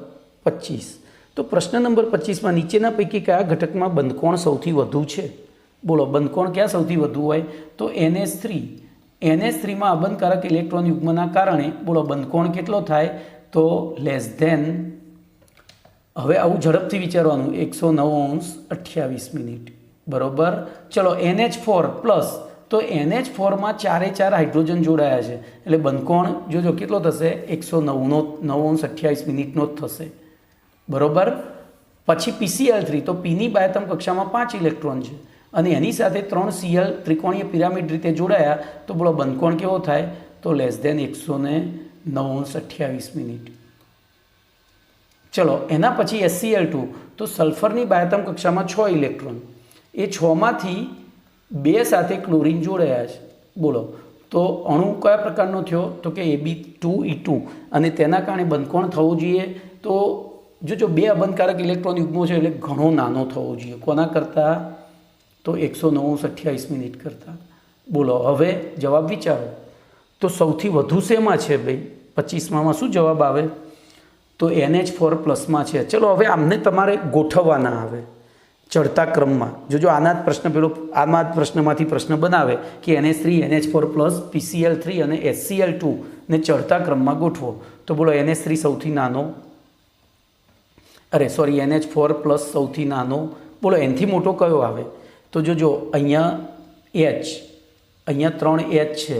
25. તો પ્રશ્ન નંબર 25માં નીચેના પૈકી કયા ઘટકમાં બંધકોણ સૌથી વધુ છે? બોલો બંધકોણ ક્યાં સૌથી વધુ હોય? તો NH3. NH3માં અબંધકારક ઇલેક્ટ્રોન યુગ્મના કારણે બોલો બંધકોણ કેટલો થાય? તો લેસ ધેન, હવે આવું ઝડપથી વિચારવાનું, 109:28. બરોબર. ચલો NH4 પ્લસ, તો NH4માં 4 હાઇડ્રોજન જોડાયા છે, એટલે બંધકોણ જોજો કેટલો થશે? 109:28 જ થશે. બરોબર. પછી PCl3, તો Pની બાહ્યતમ કક્ષામાં 5 ઇલેક્ટ્રોન છે અને એની સાથે 3 Cl ત્રિકોણીય પિરામિડ રીતે જોડાયા, તો બોલો બંધકોણ કેવો થાય? તો લેસ ધેન 109:28. ચલો એના પછી SCl2, તો સલ્ફરની બાહ્યતમ કક્ષામાં 6 ઇલેક્ટ્રોન, એ 6માંથી 2 સાથે ક્લોરીન જોડાયા છે. બોલો તો અણુ કયા પ્રકારનો થયો? તો કે AB2E2, અને તેના કારણે બંધકોણ થવું જોઈએ તો જો 2 અબંધકારક ઇલેક્ટ્રોન યુગ્મો છે એટલે ઘણો નાનો થવો જોઈએ. કોના કરતાં? તો 109:28 કરતાં. બોલો હવે જવાબ વિચારો. તો સૌથી વધુ શેમાં છે ભાઈ? 25માં શું જવાબ આવે? તો NH4 પ્લસમાં છે. ચલો હવે આમને તમારે ગોઠવવાના આવે. ચડતા ક્રમમાં જો આના જ પ્રશ્ન આમાં જ પ્રશ્નમાંથી પ્રશ્ન બનાવે કે NH3 NH4 પ્લસ PCl3 અને HCl2 ને ચડતા ક્રમમાં ગોઠવો તો બોલો NH3 સૌથી નાનો, NH4 પ્લસ સૌથી નાનો, બોલો એનથી મોટો કયો આવે? તો જો અહીંયા H, અહીંયા 3 H છે,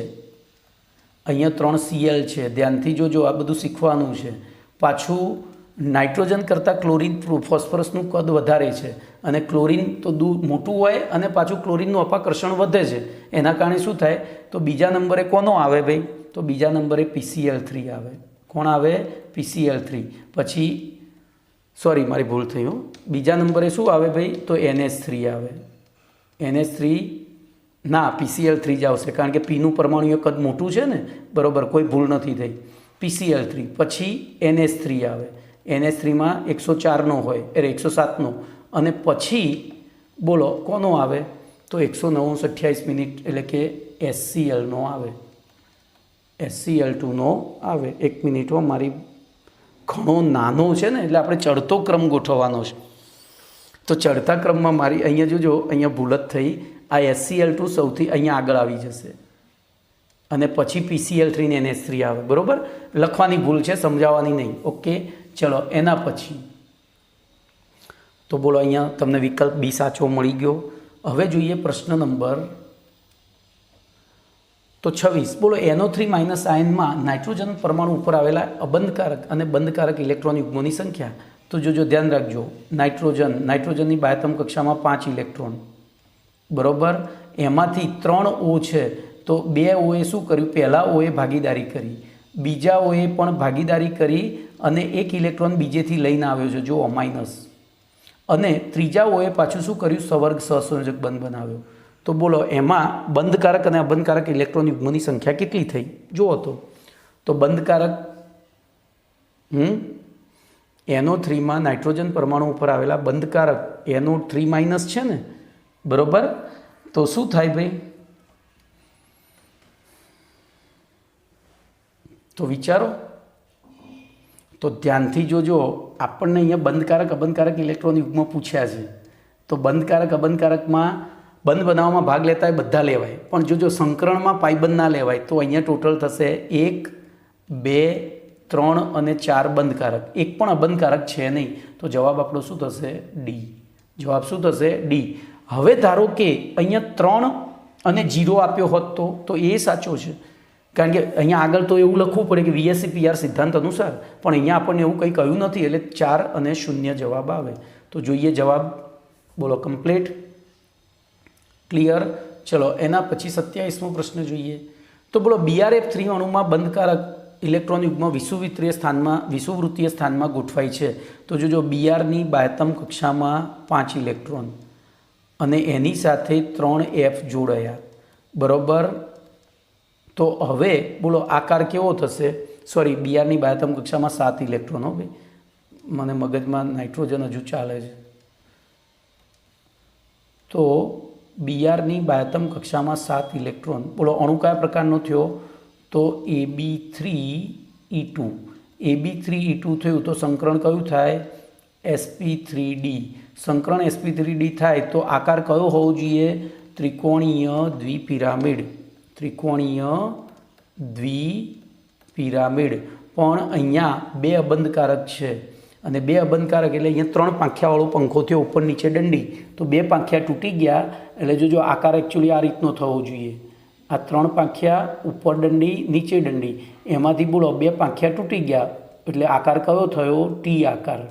અહીંયા 3 Cl છે. ધ્યાનથી જોજો, આ બધું શીખવાનું છે. પાછું નાઇટ્રોજન કરતાં ક્લોરિન ફોસ્ફરસનું કદ વધારે છે અને ક્લોરિન તો મોટું હોય અને પાછું ક્લોરિનનું અપાકર્ષણ વધે છે. એના કારણે શું થાય? તો બીજા નંબરે કોનો આવે ભાઈ? તો બીજા નંબરે PCl3 આવે. કોણ આવે? PCl3. પછી સોરી મારી ભૂલ થઈ હો, બીજા નંબરે શું આવે ભાઈ? તો NH3 આવે. NH3 ના, PCl3 જ આવશે કારણ કે પીનું પરમાણુય કદ મોટું છે ને, બરાબર, કોઈ ભૂલ નથી થઈ. PCl3 પછી NH3 આવે. NH3માં 104નો હોય, 107નો, અને પછી બોલો કોનો આવે? તો 109:28 એટલે કે HClનો આવે, HCl2નો આવે. 1 મિનિટ હો, મારી ઘણો નાનો છે ને એટલે આપણે ચડતો ક્રમ ગોઠવવાનો છે. તો ચડતા ક્રમમાં મારી અહીંયા જોજો, અહીંયા ભૂલ જ થઈ. આ HCl2 સૌથી અહીંયા આગળ આવી જશે અને પછી PCl3 ને NH3 આવે, બરાબર. લખવાની ભૂલ છે, સમજાવવાની નહીં. ઓકે, ચલો એના પછી તો બોલો અહીંયા તમને વિકલ્પ બી સાચો મળી ગયો. હવે જોઈએ પ્રશ્ન નંબર તો 26. બોલો NO3 માઇનસ આયનમાં નાઇટ્રોજન પરમાણુ ઉપર આવેલા અબંધકારક અને બંધકારક ઇલેક્ટ્રોન યુગ્મોની સંખ્યા. તો જોજો, ધ્યાન રાખજો, નાઇટ્રોજનની બાહ્યતમ કક્ષામાં 5 ઇલેક્ટ્રોન, બરાબર. એમાંથી 3 O છે તો 2 Oએ શું કર્યું? પહેલા Oએ ભાગીદારી કરી, બીજા Oએ પણ ભાગીદારી કરી અને 1 ઇલેક્ટ્રોન બીજેથી લઈને આવ્યો છે, જો માઇનસ, અને ત્રીજા Oએ પાછું શું કર્યું? સવર્ગ સહસંયોજક બંધ બનાવ્યો. તો બોલો એમાં બંધકારક અને અબંધકારક ઇલેક્ટ્રોન યુગ્મોની સંખ્યા કેટલી થઈ? જુઓ તો બંધકારક NO3માં નાઇટ્રોજન પરમાણુ ઉપર આવેલા બંધકારક NO3 માઇનસ છે ને, બરાબર. તો શું થાય ભાઈ? તો વિચારો, તો ધ્યાનથી જોજો. આપણને અહીંયા બંધકારક અબંધકારક ઇલેક્ટ્રોન યુગ્મ પૂછ્યા છે. તો બંધકારક અબંધકારકમાં બંધ બનાવવામાં ભાગ લેતા હોય બધા લેવાય, પણ જોજો સંકરણમાં પાયબંધ ના લેવાય. તો અહીંયા ટોટલ થશે 1, 2, 3 અને 4 બંધકારક, એક પણ અબંધકારક છે નહીં. તો જવાબ આપણો શું થશે? ડી. જવાબ શું થશે? ડી. હવે ધારો કે અહીંયા 3 અને 0 આપ્યો હોત તો એ સાચો છે, કારણ કે અહીંયા આગળ તો એવું લખવું પડે કે VSEPR સિદ્ધાંત અનુસાર, પણ અહીંયા આપણને એવું કંઈ કહ્યું નથી એટલે 4 અને 0 જવાબ આવે. તો જોઈએ જવાબ, બોલો કમ્પ્લીટ, ક્લિયર. ચલો એના પછી 27મો પ્રશ્ન જોઈએ. તો બોલો BRF3 અણુમાં બંધકારક ઇલેક્ટ્રોન યુગ્મ વિષુવવૃત્તીય સ્થાનમાં ગોઠવાય છે. તો જોજો, BRની બાહ્યતમ કક્ષામાં 5 ઇલેક્ટ્રોન અને એની સાથે 3 F જોડાયા, બરાબર. તો હવે બોલો આકાર કેવો થશે? સોરી, BRની બાહ્યતમ કક્ષામાં 7 ઇલેક્ટ્રોન. હો ભાઈ, મને મગજમાં નાઇટ્રોજન હજુ ચાલે છે. તો BRની બાહ્યતમ કક્ષામાં 7 ઇલેક્ટ્રોન. બોલો અણુ કયા પ્રકારનો થયો? તો Ab3E2. Ab3E2 થયું તો સંકરણ કયું થાય? sp3d. સંકરણ sp3d થાય તો આકાર કયો હોવો જોઈએ? ત્રિકોણીય દ્વિપિરામિડ. ત્રિકોણીય દ્વિપિરામિડ. પણ અહીંયા 2 અબંધકારક છે અને 2 અબંધકારક એટલે અહીંયા 3 પાંખિયાવાળો પંખો થયો, ઉપર નીચે દંડી. તો 2 પાંખિયા તૂટી ગયા એટલે જોજો આકાર એકચ્યુઅલી આ રીતનો થવો જોઈએ. આ 3 પાંખિયા, ઉપર દંડી, નીચે દંડી, એમાંથી બોલો 2 પાંખિયા તૂટી ગયા એટલે આકાર કયો થયો? ટી આકાર,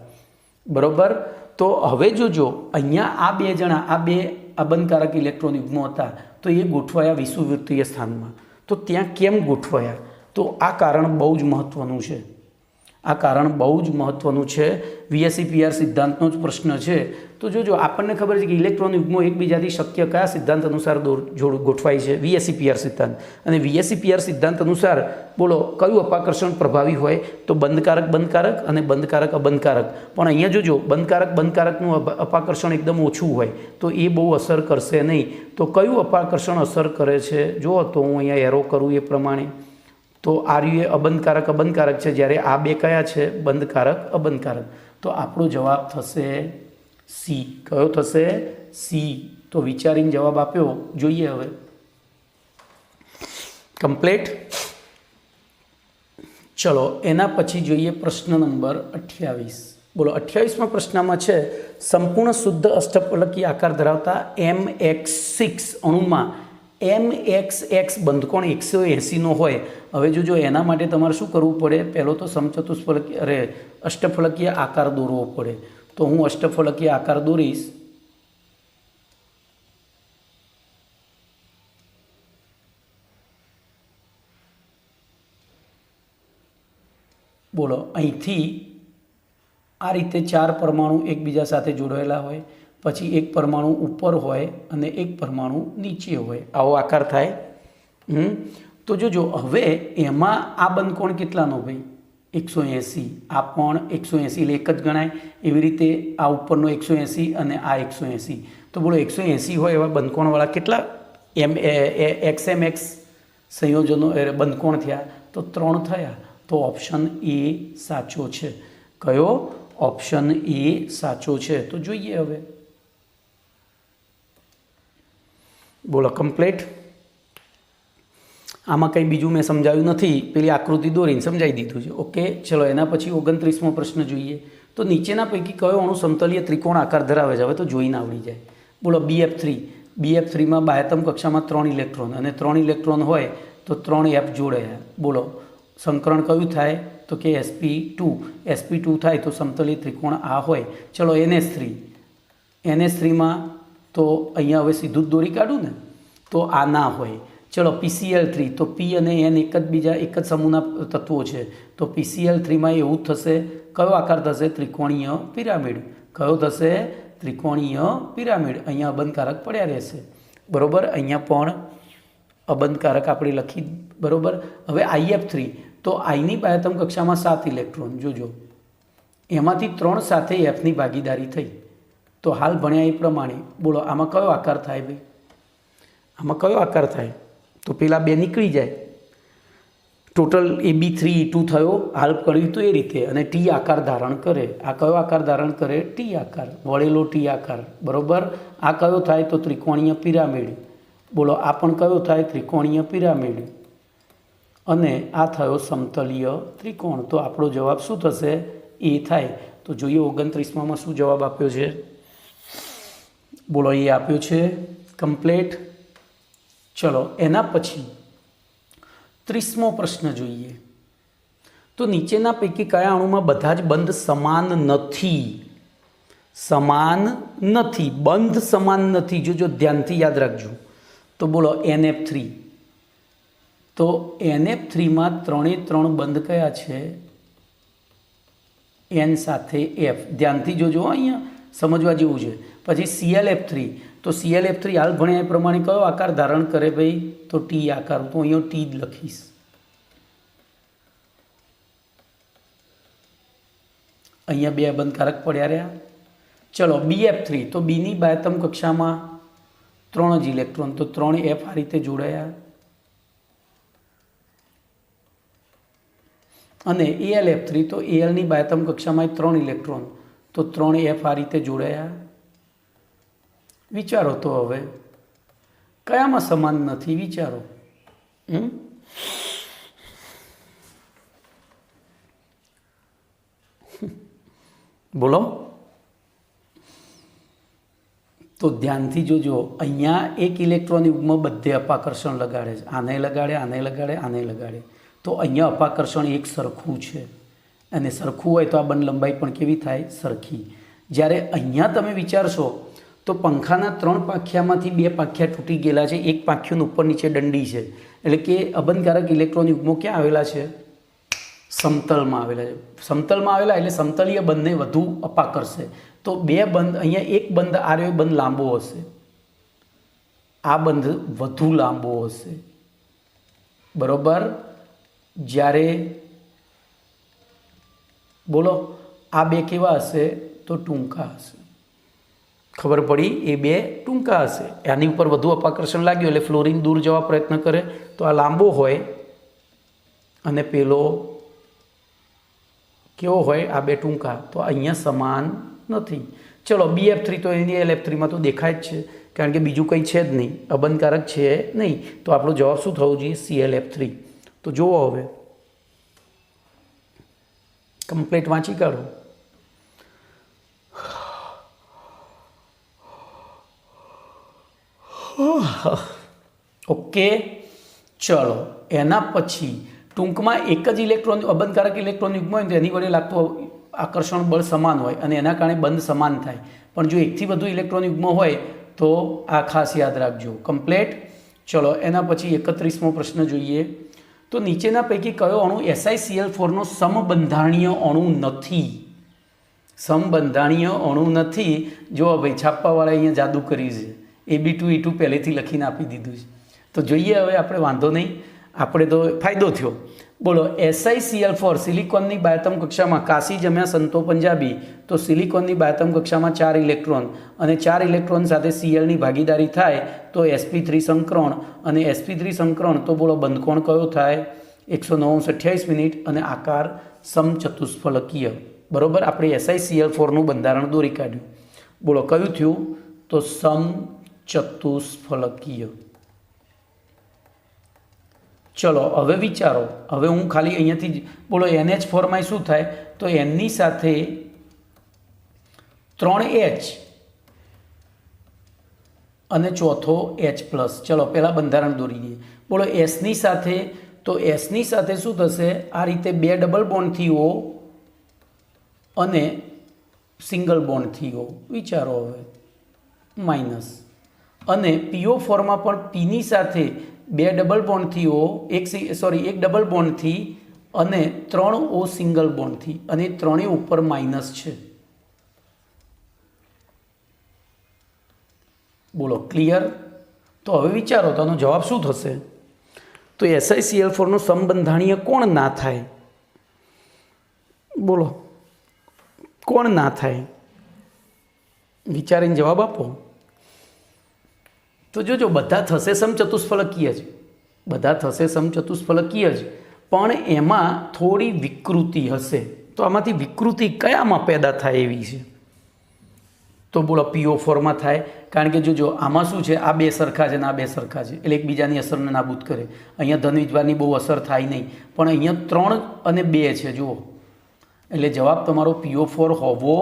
બરાબર. તો હવે જોજો અહીંયા આ 2 જણા, આ 2 અબંધકારક ઇલેક્ટ્રોન યુગ્મો હતા તો એ ગોઠવાયા વિષુવવૃત્તીય સ્થાનમાં. તો ત્યાં કેમ ગોઠવાયા? તો આ કારણ બહુ જ મહત્ત્વનું છે. આ કારણ બહુ જ મહત્ત્વનું છે. VSEPR સિદ્ધાંતનો જ પ્રશ્ન છે. તો જોજો, આપણને ખબર છે કે ઇલેક્ટ્રોન યુગ્મો એકબીજાથી શક્ય કયા સિદ્ધાંત અનુસાર ગોઠવાય છે? VSEPR સિદ્ધાંત. અને VSEPR સિદ્ધાંત અનુસાર બોલો કયું અપાકર્ષણ પ્રભાવી હોય? તો બંધકારક બંધકારક અને બંધકારક અબંધકારક. પણ અહીંયા જોજો, બંધકારકનું અપાકર્ષણ એકદમ ઓછું હોય તો એ બહુ અસર કરશે નહીં. તો કયું અપાકર્ષણ અસર કરે છે? જુઓ તો હું અહીંયા એરો કરું એ પ્રમાણે. તો આર્યુ અબંધકારક અબંધકારક છે, જ્યારે આ 2 કયા છે? બંધકારક અબંધકારક. તો આપણો જવાબ થશે સી કયો થશે? સી. તો વિચારીને જવાબ આપ્યો. જોઈએ હવે. કમ્પ્લીટ. ચલો એના પછી જોઈએ પ્રશ્ન નંબર 28. બોલો 28માં પ્રશ્નમાં છે સંપૂર્ણ શુદ્ધ અષ્ટફલકીય આકાર ધરાવતા MX6 અણુમાં MXX બંધકોણ 180નો હોય. હવે જો એના માટે તમારે શું કરવું પડે? પહેલો તો સમચતુષ્ફલકીય અષ્ટફલકીય આકાર દોરવો પડે. તો હું અષ્ટફલકીય આકાર દોરીશ. બોલો અહીંથી આ રીતે 4 પરમાણુ એકબીજા સાથે જોડાયેલા હોય, પછી એક પરમાણુ ઉપર હોય અને એક પરમાણુ નીચે હોય, આવો આકાર થાય. તો જોજો હવે એમાં આ બંધકોણ કેટલાનો ભાઈ? 180. આ પણ 180 એટલે એક જ ગણાય. એવી રીતે આ ઉપરનો 180 અને આ 180. તો બોલો 180 હોય એવા બંધકોણવાળા કેટલા XMX સંયોજનો બંધકોણ થયા? તો 3 થયા. તો ઓપ્શન એ સાચો છે. કયો? ઓપ્શન એ સાચો છે. તો જોઈએ હવે. બોલો કમ્પ્લીટ. આમાં કંઈ બીજું મેં સમજાવ્યું નથી, પેલી આકૃતિ દોરીને સમજાવી દીધું છે. ઓકે ચલો એના પછી 29મો પ્રશ્ન જોઈએ. તો નીચેના પૈકી કયો અણુ સમતલીય ત્રિકોણ આકાર ધરાવે છે? હવે તો જોઈને આવડી જાય. બોલો BF3. BF3માં બાહ્યતમ કક્ષામાં 3 ઇલેક્ટ્રોન અને 3 ઇલેક્ટ્રોન હોય તો 3 F જોડાયા. બોલો સંકરણ કયું થાય? તો કે sp2. sp2 થાય તો સમતલીય ત્રિકોણ આ હોય. ચલો NH3. NH3માં તો અહીંયા હવે સીધું જ દોરી કાઢું ને, તો આ ના હોય. ચલો PCl3. તો P અને N એક જ સમૂહના તત્વો છે. તો PCl3માં એવું થશે. કયો આકાર થશે? ત્રિકોણીય પિરામિડ. કયો થશે? ત્રિકોણીય પિરામિડ. અહીંયા અબંધકારક પડ્યા રહેશે. બરાબર. અહીંયા પણ અબંધકારક આપણે લખી. બરાબર. હવે IF3. તો આઈની બાહ્યતમ કક્ષામાં 7 ઇલેક્ટ્રોન. જોજો એમાંથી 3 સાથે Fની ભાગીદારી થઈ. તો હાલ ભણ્યા એ પ્રમાણે બોલો આમાં કયો આકાર થાય ભાઈ? આમાં કયો આકાર થાય? તો પેલા 2 નીકળી જાય. ટોટલ AB3E2 થયો. હાલ કર્યું તો એ રીતે. અને ટી આકાર ધારણ કરે. આ કયો આકાર ધારણ કરે? ટી આકાર, વળેલો ટી આકાર. બરાબર. આ કયો થાય? તો ત્રિકોણીય પિરામિડ. બોલો આ પણ કયો થાય? ત્રિકોણીય પિરામિડ. અને આ થયો સમતલીય ત્રિકોણ. તો આપણો જવાબ શું થશે? એ થાય. તો જોઈએ 29માં શું જવાબ આપ્યો છે. બોલો એ આપ્યો છે. કમ્પ્લીટ. ચલો એના પછી 30મો પ્રશ્ન જોઈએ. તો નીચેના પૈકી કયા અણુમાં બધા જ બંધ સમાન નથી? સમાન નથી. બંધ સમાન નથી. જો ધ્યાનથી યાદ રાખજો. તો બોલો NF3. તો NF3માં 3 બંધ કયા છે? N સાથે F. ધ્યાનથી જોજો અહીંયા, સમજવા જેવું છે. પછી ClF3. તો ClF3 હાલ ભણ્યા એ પ્રમાણે કયો આકાર ધારણ કરે ભાઈ? તો ટી આકાર. તો અહીંયા ટી જ લખીશ. અહીંયા 2 બંધકારક પડ્યા રહ્યા. ચલો BF3. તો બીની બાહ્યતમ કક્ષામાં 3 જ ઇલેક્ટ્રોન. તો 3 F આ રીતે જોડાયા. અને AlF3. તો Alની બાહ્યતમ કક્ષામાં 3 ઇલેક્ટ્રોન. તો 3 F આ રીતે જોડાયા. વિચારો તો હવે કયામાં સમાન નથી? વિચારો. બોલો. તો ધ્યાનથી જોજો. અહીંયા એક ઇલેક્ટ્રોન યુગ્મ બધે અપાકર્ષણ લગાડે છે. આને લગાડે, આને લગાડે, આને લગાડે. તો અહીંયા અપાકર્ષણ એક સરખું છે. અને સરખું હોય તો આ બંધ લંબાઈ પણ કેવી થાય? સરખી. જ્યારે અહીંયા તમે વિચારશો તો પંખાના 3 પાંખિયામાંથી 2 પાંખિયા તૂટી ગયેલા છે. એક પાંખિયું ઉપર નીચે દંડી છે. એટલે કે અબંધકારક ઇલેક્ટ્રોન યુગ્મો ક્યાં આવેલા છે? સમતલમાં આવેલા છે. સમતલમાં આવેલા એટલે સમતલીય બંધને વધુ અપાકર્ષે. તો 2 બંધ, અહીંયા એક બંધ આ રહ્યો, બંધ લાંબો હશે. આ બંધ વધુ લાંબો હશે. બરોબર. જ્યારે બોલો આ 2 કેવા હશે? તો ટૂંકા હશે. ખબર પડી? એ 2 ટૂંકા હશે. આની ઉપર વધુ અપાકર્ષણ લાગ્યું એટલે ફ્લોરિન દૂર જવા પ્રયત્ન કરે. તો આ લાંબો હોય અને પેલો કેવો હોય? આ 2 ટૂંકા. તો અહીંયા સમાન નથી. ચલો BF3 તો એની LF3માં તો દેખાય જ છે, કારણ કે બીજું કંઈ છે જ નહીં, અબંધકારક છે નહીં. તો આપણો જવાબ શું થવો જોઈએ? ClF3. તો જુઓ હવે કમ્પ્લીટ વાંચી કાઢો. ઓકે, ચલો એના પછી ટૂંકમાં એક જ ઇલેક્ટ્રોન અબંધકારક ઇલેક્ટ્રોન યુગ્મ હોય તો એની વડે લાગતું આકર્ષણ બળ સમાન હોય અને એના કારણે બંધ સમાન થાય. પણ જો એકથી વધુ ઇલેક્ટ્રોન યુગ્મ હોય તો આ ખાસ યાદ રાખજો. કમ્પ્લેટ. ચલો એના પછી 31મો પ્રશ્ન જોઈએ. તો નીચેના પૈકી કયો અણુ SiCl4નો સમબંધાણીય અણુ નથી? સમબંધાણીય અણુ નથી. જો ભાઈ છાપવાવાળા અહીંયા જાદુ કરી છે, Ab2E2 પહેલેથી લખીને આપી દીધું છે. તો જોઈએ હવે આપણે, વાંધો નહીં, આપણે તો ફાયદો થયો. બોલો, SiCl4 સિલિકોનની બાયતમ કક્ષામાં કાશી જમ્યા સંતો પંજાબી. તો સિલિકોનની બાયતમ કક્ષામાં 4 ઇલેક્ટ્રોન અને 4 ઇલેક્ટ્રોન સાથે Clની ભાગીદારી થાય તો sp3 સંકરણ, અને sp3 સંકરણ તો બોલો બંધકોણ કયો થાય? 109:28 મિનિટ અને આકાર સમચતુષ્ફલકીય. બરોબર, આપણે SiCl4નું બંધારણ દોરી કાઢ્યું. બોલો કયું થયું? તો સમચતુષ્ફલકીય. ચલો હવે વિચારો. હવે હું ખાલી અહીંયાથી જ બોલો NH4માં શું થાય? તો એમની સાથે 3H અને ચોથો H+. ચલો પહેલાં બંધારણ દોરી દઈએ. બોલો એસની સાથે, તો એસની સાથે શું થશે? આ રીતે 2 ડબલ બોન્ડથી O અને સિંગલ બોન્ડથી O. વિચારો હવે માઇનસ. અને PO4માં પણ પીની સાથે 2 ડબલ બોન્ડથી O, એક ડબલ બોન્ડથી અને 3 O સિંગલ બોન્ડથી, અને ત્રણેય ઉપર માઇનસ છે. બોલો ક્લિયર? તો હવે વિચારો તો આનો જવાબ શું થશે? તો SiCl4નું સમબંધાણીય કોણ ના થાય? બોલો કોણ ના થાય? વિચારીને જવાબ આપો. તો જોજો, બધા થશે સમચતુષ્ફલકીય જ, બધા થશે સમચતુષ્ફલકીય જ, પણ એમાં થોડી વિકૃતિ હશે. તો આમાંથી વિકૃતિ કયામાં પેદા થાય એવી છે? તો બોલો PO4માં થાય, કારણ કે જોજો આમાં શું છે, આ બે સરખા છે ને આ બે સરખા છે, એટલે એકબીજાની અસરને નાબૂદ કરે. અહીંયા ધનવીજભારની બહુ અસર થાય નહીં, પણ અહીંયા 3 અને 2 છે જુઓ, એટલે જવાબ તમારો PO4 હોવો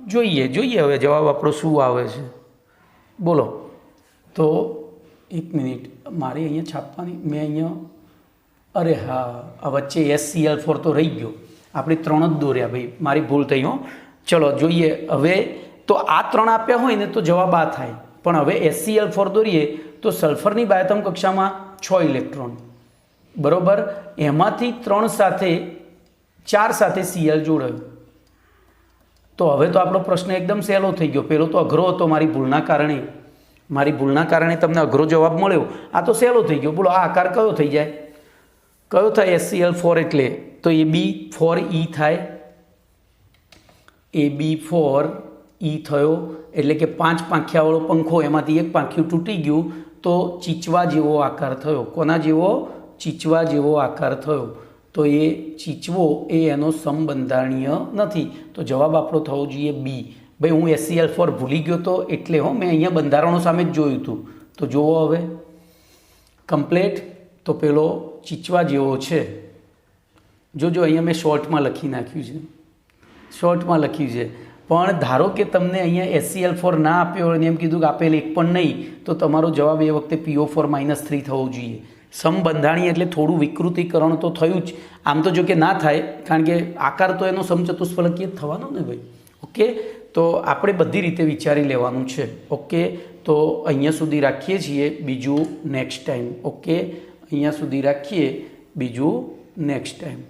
જોઈએ. જોઈએ હવે જવાબ આપણો શું આવે છે. બોલો, તો એક મિનિટ, મારે અહીંયા છાપવાની, મેં અહીંયા, અરે હા, આ વચ્ચે SCl4 તો રહી ગયો, આપણે 3 જ દોર્યા ભાઈ, મારી ભૂલ થઈ હો. ચલો જોઈએ હવે. તો આ 3 આપ્યા હોય ને તો જવાબ આ થાય, પણ હવે SCl4 દોરીએ તો સલ્ફરની બાયતમ કક્ષામાં 6 ઇલેક્ટ્રોન, બરોબર, એમાંથી 3 સાથે 4 સાથે Cl જોડાયું. તો હવે તો આપણો પ્રશ્ન એકદમ સહેલો થઈ ગયો. પહેલો તો અઘરો હતો, મારી ભૂલના કારણે તમને અઘરો જવાબ મળ્યો. આ તો સહેલો થઈ ગયો. બોલો આ આકાર કયો થઈ જાય? કયો થાય SCl4? એટલે તો Ab4E થાય. Ab4E થયો, એટલે કે 5 પાંખિયાવાળો પંખો, એમાંથી એક પાંખિયું તૂટી ગયું તો ચીચવા જેવો આકાર થયો. કોના જેવો? ચીચવા જેવો આકાર થયો. તો એ ચીચવો એ એનો સમબંધાણીય નથી. તો જવાબ આપણો થવો જોઈએ બી. ભાઈ હું SCl4 ભૂલી ગયો તો એટલે મેં અહીંયા બંધારણો સામે જ જોયું હતું. તો જુઓ હવે કમ્પ્લેટ. તો પેલો ચીચવા જેવો છે. જોજો અહીંયા મેં શોર્ટમાં લખી નાખ્યું છે, પણ ધારો કે તમને અહીંયા SCl4 ના આપ્યો અને એમ કીધું કે આપેલ એક પણ નહીં, તો તમારો જવાબ એ વખતે PO4-3 થવો જોઈએ. સમબંધાણી એટલે થોડું વિકૃતિકરણ તો થયું જ. આમ તો જો કે ના થાય, કારણ કે આકાર તો એનો સમચતુષ્ફલકીય જ થવાનો ને ભાઈ. ઓકે, તો આપણે બધી રીતે વિચારી લેવાનું છે. ઓકે, તો અહીંયા સુધી રાખીએ છીએ, બીજું નેક્સ્ટ ટાઈમ. ઓકે, અહીંયા સુધી રાખીએ, બીજું નેક્સ્ટ ટાઈમ.